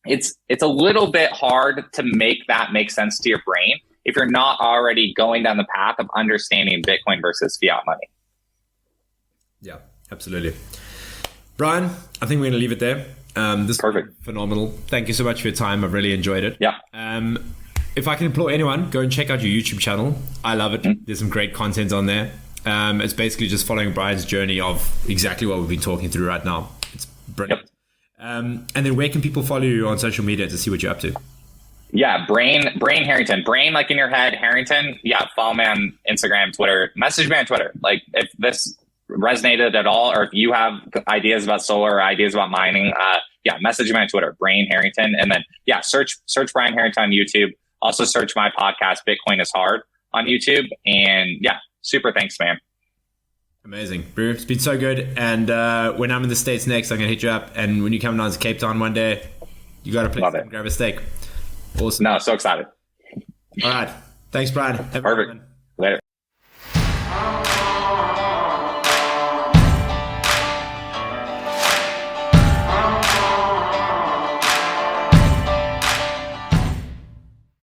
it's a little bit hard to make that make sense to your brain if you're not already going down the path of understanding Bitcoin versus fiat money. Yeah, absolutely. Brian, I think we're going to leave it there. This Perfect. is phenomenal. Thank you so much for your time. I've really enjoyed it. Yeah. If I can implore anyone, go and check out your YouTube channel. I love it. There's some great content on there. It's basically just following Brian's journey of exactly what we've been talking through right now. It's brilliant. And then where can people follow you on social media to see what you're up to? Yeah, Brain Harrington. Brain like in your head, Harrington. Yeah, follow me on Instagram, Twitter. Message me on Twitter. Like if this resonated at all, or if you have ideas about solar or ideas about mining, message me on Twitter, Brain Harrington. And then search Brian Harrington on YouTube. Also search my podcast, Bitcoin is Hard, on YouTube. And super thanks, man. Amazing, Brew. It's been so good. And when I'm in the States next, I'm gonna hit you up. And when you come down to Cape Town one day, you got to play and grab a steak. Awesome. No, so excited. All right. Thanks, Brian. Perfect.